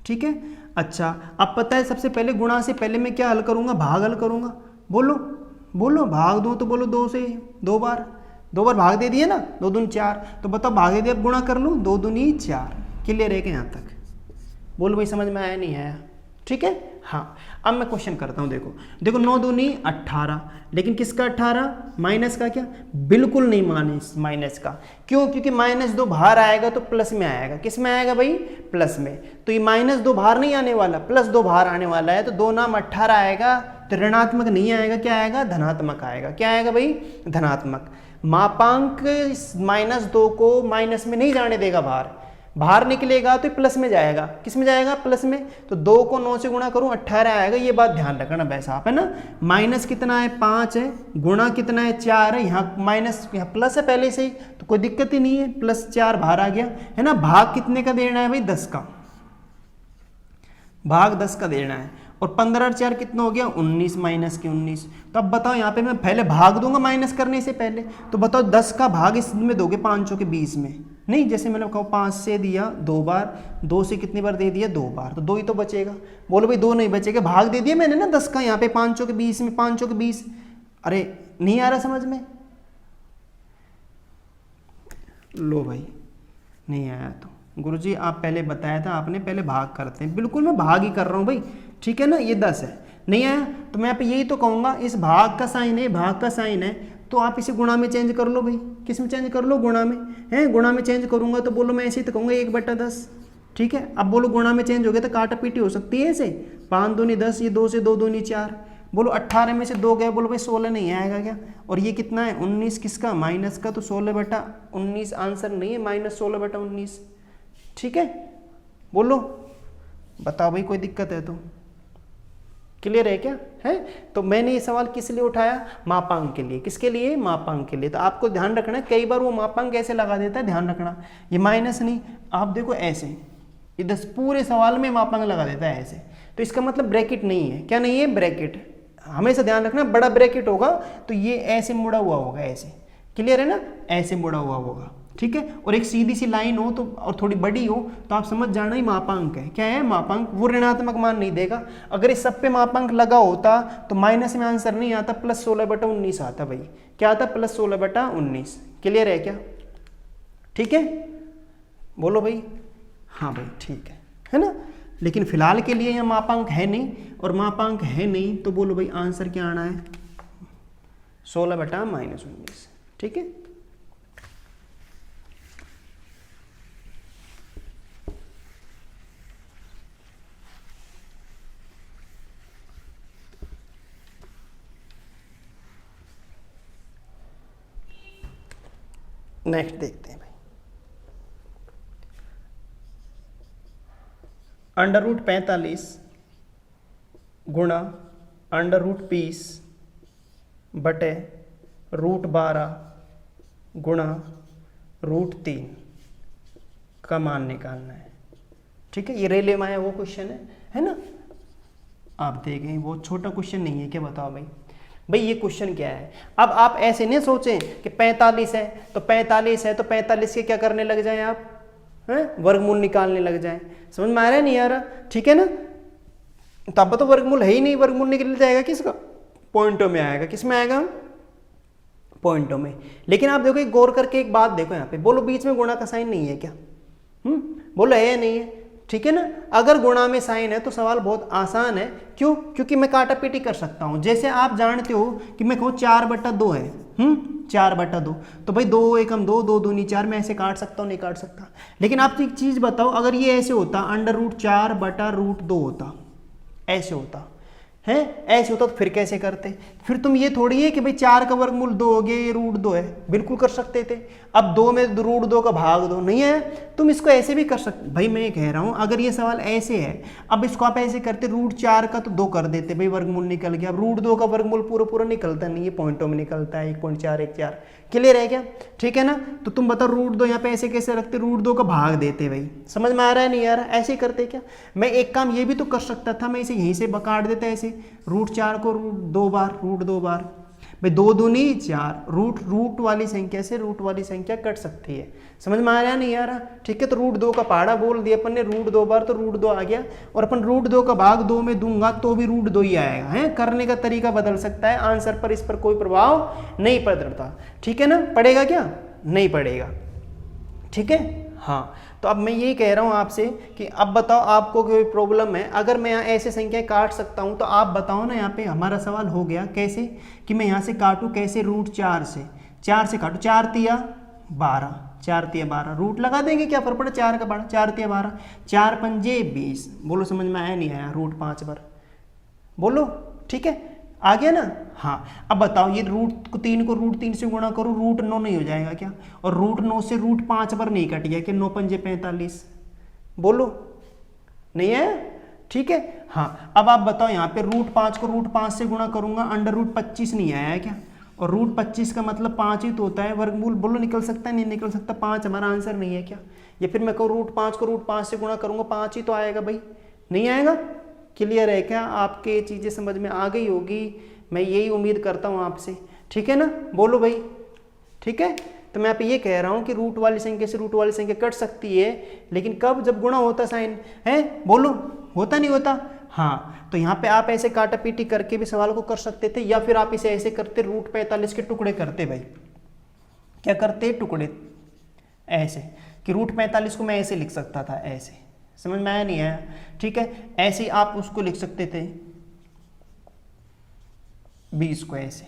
ठीक है। अच्छा, अब पता है सबसे पहले गुणा से पहले मैं क्या हल करूंगा? भाग हल करूंगा। बोलो भाग दो, तो बोलो 2 से 2 बार, 2 बार भाग दे दिए ना, 2 दूनी 4, तो बताओ भाग दे दिया, अब गुणा कर लूँ, 2 दूनी 4। क्लियर है क्या यहाँ तक? बोलो भाई समझ में आया नहीं आया? ठीक है। हाँ अब मैं क्वेश्चन करता हूँ, देखो 9 दूनी 18, लेकिन किसका 18? माइनस का क्या? बिल्कुल नहीं माइनस का। क्यों? क्योंकि -2 बाहर आएगा तो प्लस में आएगा। किस में आएगा भाई? प्लस में। तो ये -2 बाहर नहीं आने वाला, +2 बाहर आने वाला है, तो 2 नाम 18 आएगा, तो ऋणात्मक नहीं आएगा, क्या आएगा? धनात्मक आएगा। क्या आएगा भाई? धनात्मक। मापांक -2 को माइनस में नहीं जाने देगा, बाहर निकलेगा तो प्लस में जाएगा। किस में जाएगा? प्लस में। तो 2 को 9 से गुणा करूं 18 आएगा, ये बात ध्यान रखना वैसा आप, है ना। माइनस कितना है? 5 है, गुणा कितना है? 4 है, यहाँ माइनस यहाँ प्लस है पहले से ही, तो कोई दिक्कत ही नहीं है, +4 बाहर आ गया, है ना। भाग कितने का देना है भाई? 10 का, भाग 10 का देना है। और 15 और 4 कितना हो गया? 19 माइनस के 19। तो अब बताओ यहाँ पे मैं पहले भाग दूंगा माइनस करने से पहले, तो बताओ 10 का भाग इसमें दोगे 5 के 20 में? नहीं, जैसे मैंने कहा 5 से दिया 2 बार, 2 से कितनी बार दे दिया? 2 बार, तो 2 ही तो बचेगा। बोलो भाई 2 नहीं बचेगा, भाग दे दिया मैंने ना 10 का यहाँ पे 5 के 20 में, 5 के 20। अरे नहीं आ रहा समझ में? लो भाई नहीं आया तो गुरुजी आप पहले बताया था आपने, पहले भाग करते हैं। बिल्कुल मैं भाग ही कर रहा हूँ भाई, ठीक है ना। ये 10 है, नहीं आया तो मैं यहाँ पे यही तो कहूँगा, इस भाग का साइन है, भाग का साइन है, तो आप इसे गुणा में चेंज कर लो भाई। किस में चेंज कर लो? गुणा में, है। गुणा में चेंज करूंगा तो बोलो मैं ऐसे ही तो कहूँगा 1/10, ठीक है। अब बोलो गुणा में चेंज हो गया तो काटा पीटी हो सकती है ऐसे, 5 दूनी 10, ये 2 से 2 दूनी 4। बोलो 18 में से 2 गए, बोलो भाई 16 नहीं आएगा क्या? और ये कितना है? 19 किसका? माइनस का, तो 16/19 आंसर नहीं है, -16/19, ठीक है। बोलो बताओ भाई कोई दिक्कत है तो? क्लियर है क्या? है। तो मैंने ये सवाल किस लिए उठाया? मापांक के लिए। किसके लिए? मापांक के लिए। तो आपको ध्यान रखना है, कई बार वो मापांक कैसे लगा देता है, ध्यान रखना। ये माइनस नहीं, आप देखो ऐसे, ये 10 पूरे सवाल में मापांक लगा देता है ऐसे, तो इसका मतलब ब्रैकेट नहीं है। क्या नहीं है? ब्रैकेट। हमेशा ध्यान रखना, बड़ा ब्रैकेट होगा तो ये ऐसे मुड़ा हुआ होगा, ऐसे। क्लियर है ना? ऐसे मुड़ा हुआ होगा, ठीक है। और एक सीधी सी लाइन हो तो, और थोड़ी बड़ी हो तो आप समझ जाना ही मापांक है। क्या है? मापांक। वो ऋणात्मक मान नहीं देगा। अगर इस सब पे मापांक लगा होता तो माइनस में आंसर नहीं आता, +16/19 आता भाई। क्या आता? +16/19। क्लियर है क्या? ठीक है, बोलो भाई। हाँ भाई ठीक है ना। लेकिन फिलहाल के लिए यहाँ मापांक है नहीं, और मापांक है नहीं तो बोलो भाई आंसर क्या आना है? 16/-19, ठीक है। नेक्स्ट देखते हैं भाई। √45 गुणा √20 बटे √12 गुणा √3 का मान निकालना है, ठीक है। ये रेले में आया वो क्वेश्चन है ना। आप देखें वो छोटा क्वेश्चन नहीं है क्या? बताओ भाई। भाई ये क्वेश्चन क्या है? अब आप ऐसे नहीं सोचें कि 45 है तो 45 है तो 45 के क्या करने लग जाएं आप, हैं? वर्गमूल निकालने लग जाएं। समझ में आ रहा है नहीं आ रहा? ठीक है ना। तब तो वर्गमूल है ही नहीं, वर्गमूल निकल जाएगा किसका? पॉइंटों में आएगा। किस में आएगा? पॉइंटों में। लेकिन आप देखो एक गौर करके एक बात देखो यहाँ पे, बोलो बीच में गुणा का साइन नहीं है क्या? बोलो है या नहीं है? ठीक है ना। अगर गुणा में साइन है तो सवाल बहुत आसान है। क्यों? क्योंकि मैं काटा पीटी कर सकता हूं। जैसे आप जानते हो कि मैं कहूँ 4/2 है, 4/2, तो भाई 2 एकम 2, 2 दूनी 4, मैं ऐसे काट सकता हूँ? नहीं काट सकता। लेकिन आप एक चीज बताओ, अगर ये ऐसे होता, √4/√2 होता, ऐसे होता है, ऐसे होता तो फिर कैसे करते? फिर तुम ये थोड़ी है कि भाई 4 का वर्गमूल 2 हो गया, ये √2 है, बिल्कुल कर सकते थे। अब 2 में √2 का भाग 2 नहीं है, तुम इसको ऐसे भी कर सकते। भाई मैं ये कह रहा हूं अगर ये सवाल ऐसे है, अब इसको आप ऐसे करते, √4 का तो 2 कर देते, भाई वर्गमूल निकल गया। अब √2 का वर्गमूल पूरा निकलता नहीं है, पॉइंटों में निकलता है, 1.414। क्लियर है क्या? ठीक है ना। तो तुम बताओ √2 यहाँ पे ऐसे कैसे रखते? √2 का भाग देते। भाई समझ में आ रहा है नहीं आ रहा? ऐसे करते क्या? मैं एक काम ये भी तो कर सकता था, मैं इसे यहीं से काट देता ऐसे, √4 को √2 बार, भाई 2 दूनी 4, रूट वाली संख्या से रूट वाली संख्या कट सकती है। समझ में आ रहा नहीं आ रहा? ठीक है, तो √2 का पहाड़ा बोल दिया अपन ने, √2 बार तो √2 आ गया, और अपन √2 का भाग 2 में दूंगा तो भी √2 ही आएगा। है, करने का तरीका बदल सकता है, आंसर पर इस पर कोई प्रभाव नहीं पड़ता। ठीक है ना? पड़ेगा क्या? नहीं पड़ेगा। ठीक है, हाँ। तो अब मैं यही कह रहा हूँ आपसे कि अब बताओ आपको कोई प्रॉब्लम है? अगर मैं यहाँ ऐसे संख्या काट सकता हूँ तो आप बताओ ना। यहाँ पे हमारा सवाल हो गया कैसे कि मैं यहाँ से काटूँ कैसे, √4 से, 4 से काटूँ, 4 तिया 12, 4 तिया 12, रूट लगा देंगे, क्या फर्क पड़ा, 4 का पड़ा, 4 तिया 12, 4 पंजे 20। बोलो समझ में आया नहीं आया? √5 बार बोलो। ठीक है, आ गया ना? हाँ। अब बताओ ये √3 को √3 से गुणा करो, √9 नहीं हो जाएगा क्या? और √9 से √5 पर नहीं कट गया कि 9 पंजे 45। बोलो, नहीं है? ठीक है, हाँ। अब आप बताओ यहाँ पे √5 को √5 से गुणा करूंगा, √25 नहीं आया है क्या? और √25 का मतलब 5 ही तो होता है, वर्गमूल बोलो निकल सकता है नहीं निकल सकता? 5 हमारा आंसर नहीं है क्या? या फिर मैं कहूँ √5 को √5 से गुणा करूंगा, 5 ही तो आएगा भाई, नहीं आएगा? क्लियर है क्या? आपके चीज़ें समझ में आ गई होगी, मैं यही उम्मीद करता हूँ आपसे। ठीक है ना? बोलो भाई। ठीक है, तो मैं आप ये कह रहा हूँ कि रूट वाली संख्या से रूट वाली संख्या कट सकती है, लेकिन कब? जब गुणा होता साइन है। बोलो, होता नहीं होता? हाँ। तो यहाँ पे आप ऐसे काटा पीटी करके भी सवाल को कर सकते थे, या फिर आप इसे ऐसे करते, √45 के टुकड़े करते भाई। क्या करते? टुकड़े ऐसे, कि √45 को मैं ऐसे लिख सकता था, ऐसे। समझ में आया नहीं आया? ठीक है, ऐसे आप उसको लिख सकते थे 20 को ऐसे,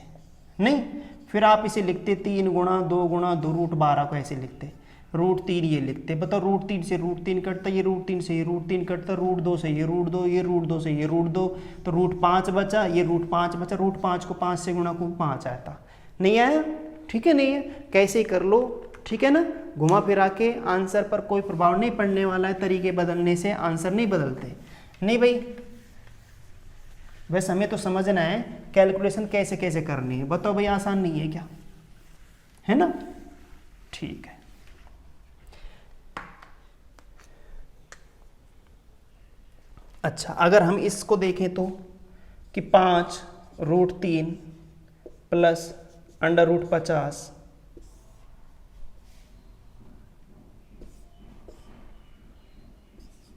नहीं? फिर आप इसे लिखते 3 गुणा 2 गुणा 2 √12 को ऐसे लिखते, √3 ये लिखते। बताओ √3 से √3 कटता, ये √3 से ये √3 कटता, √2 से ये √2, ये √2 से ये √2, तो √5 बचा, ये √5 बचा, √5 को 5 से गुणा को 5 आता, नहीं आया? ठीक है, नहीं है? कैसे कर लो, ठीक है ना? घुमा फिरा के आंसर पर कोई प्रभाव नहीं पड़ने वाला है, तरीके बदलने से आंसर नहीं बदलते। नहीं भाई, बस हमें तो समझना है कैलकुलेशन कैसे कैसे करनी है। बताओ भाई, आसान नहीं है क्या? है ना? ठीक है। अच्छा, अगर हम इसको देखें तो कि 5 √3 प्लस √50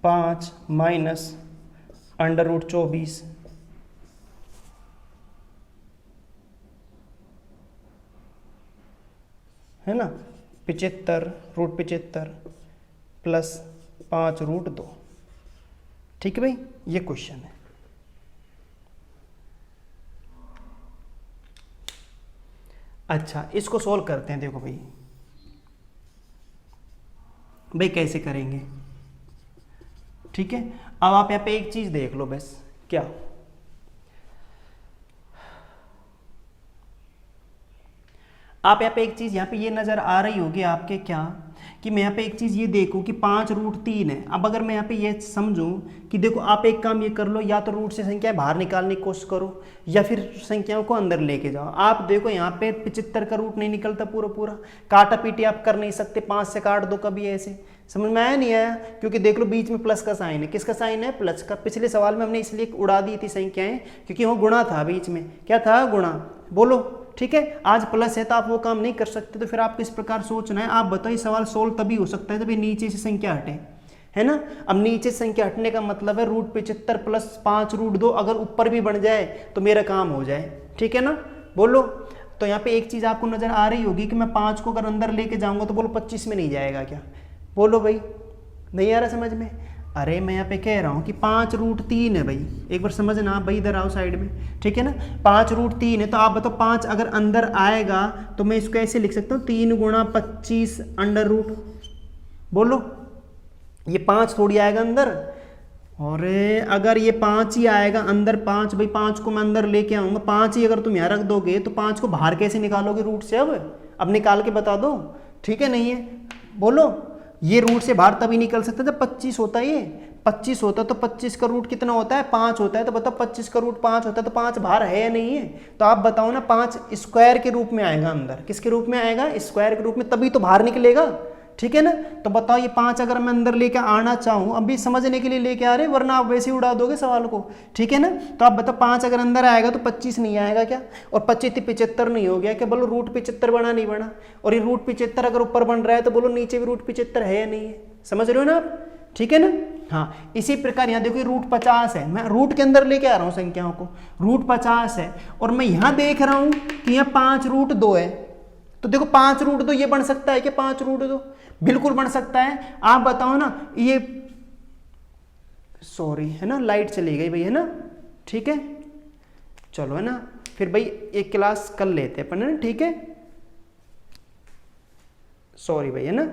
5 माइनस √24 है ना, 75 √75 प्लस 5 √2। ठीक है भाई, ये क्वेश्चन है। अच्छा, इसको सोल्व करते हैं। देखो भाई, भाई कैसे करेंगे? ठीक है, अब आप यहाँ पे एक चीज देख लो बस, क्या? आप यहाँ पे एक चीज यहाँ पे ये नजर आ रही होगी आपके, क्या कि मैं यहाँ पे एक चीज ये देखूं कि 5 √3 है। अब अगर मैं यहाँ पे ये समझूं कि देखो, आप एक काम ये कर लो, या तो रूट से संख्या बाहर निकालने की कोशिश करो, या फिर संख्याओं को अंदर लेके जाओ। आप देखो यहाँ पे 75 का रूट नहीं निकलता पूरा पूरा, काटा पीटी आप कर नहीं सकते, 5 से काट दो कभी ऐसे। समझ में आया नहीं आया? क्योंकि देख लो बीच में प्लस का साइन है। किसका साइन है? प्लस का। पिछले सवाल में हमने इसलिए उड़ा दी थी संख्याएं क्योंकि वो गुणा था बीच में। क्या था? गुणा। बोलो, ठीक है। आज प्लस है तो आप वो काम नहीं कर सकते, तो फिर आपको इस प्रकार सोचना है। आप बताओ, ये सवाल सोल्व तभी हो सकता है जब ये नीचे से संख्या हटे, है ना। अब नीचे संख्या हटने का मतलब है √75 प्लस 5 √2 अगर ऊपर भी बन जाए तो मेरा काम हो जाए, ठीक है ना। बोलो, तो यहाँ पे एक चीज आपको नजर आ रही होगी कि मैं 5 को अगर अंदर लेके जाऊंगा तो बोलो 25 में नहीं जाएगा क्या? बोलो भाई, नहीं आ रहा समझ में? अरे मैं यहाँ पे कह रहा हूँ कि 5 √3 है भाई, एक बार समझना आप भाई, इधर आओ साइड में, ठीक है ना। 5 √3 है, तो आप बताओ 5 अगर अंदर आएगा तो मैं इसको ऐसे लिख सकता हूँ 3 × 25 √। बोलो, ये 5 थोड़ी आएगा अंदर, और अगर ये 5 ही आएगा अंदर, 5 भाई, 5 को मैं अंदर लेके आऊँगा, 5 ही अगर तुम यहाँ रख दोगे तो 5 को बाहर कैसे निकालोगे रूट से? अब निकाल के बता दो, ठीक है। नहीं है? बोलो, ये रूट से बाहर तभी निकल सकता है जब 25 होता है। ये 25 होता है तो 25 का रूट कितना होता है? 5 होता है। तो बताओ 25 का रूट 5 होता है तो 5 बाहर है या नहीं है? तो आप बताओ ना, 5 स्क्वायर के रूप में आएगा अंदर। किसके रूप में आएगा? स्क्वायर के रूप में, तभी तो बाहर निकलेगा, ठीक है ना। तो बताओ ये 5 अगर मैं अंदर लेके आना चाहूँ, अभी समझने के लिए लेके आ रहे, वरना आप वैसे ही उड़ा दोगे सवाल को, ठीक है ना। तो आप बताओ 5 अगर अंदर आएगा तो 25 नहीं आएगा क्या, और 25 75 नहीं हो गया क्या, बोलो रूट 75 बना नहीं बना। और ये रूट 75 अगर ऊपर बन रहा है तो बोलो नीचे भी रूट 75 है या नहीं है, समझ रहे हो ना आप, ठीक है ना। हाँ इसी प्रकार यहाँ देखो रूट 50 है, मैं रूट के अंदर लेके आ रहा हूँ संख्याओं को, रूट 50 है, और मैं यहाँ देख रहा हूँ कि यहाँ 5 रूट 2 है, तो देखो 5 रूट 2 ये बन सकता है कि 5 रूट 2 बिल्कुल बन सकता है। आप बताओ ना, ये सॉरी है ना, लाइट चली गई भाई, है ना, ठीक है चलो, है ना, फिर भाई एक क्लास कर लेते हैं अपन, है ना, ठीक है, सॉरी भाई, है ना।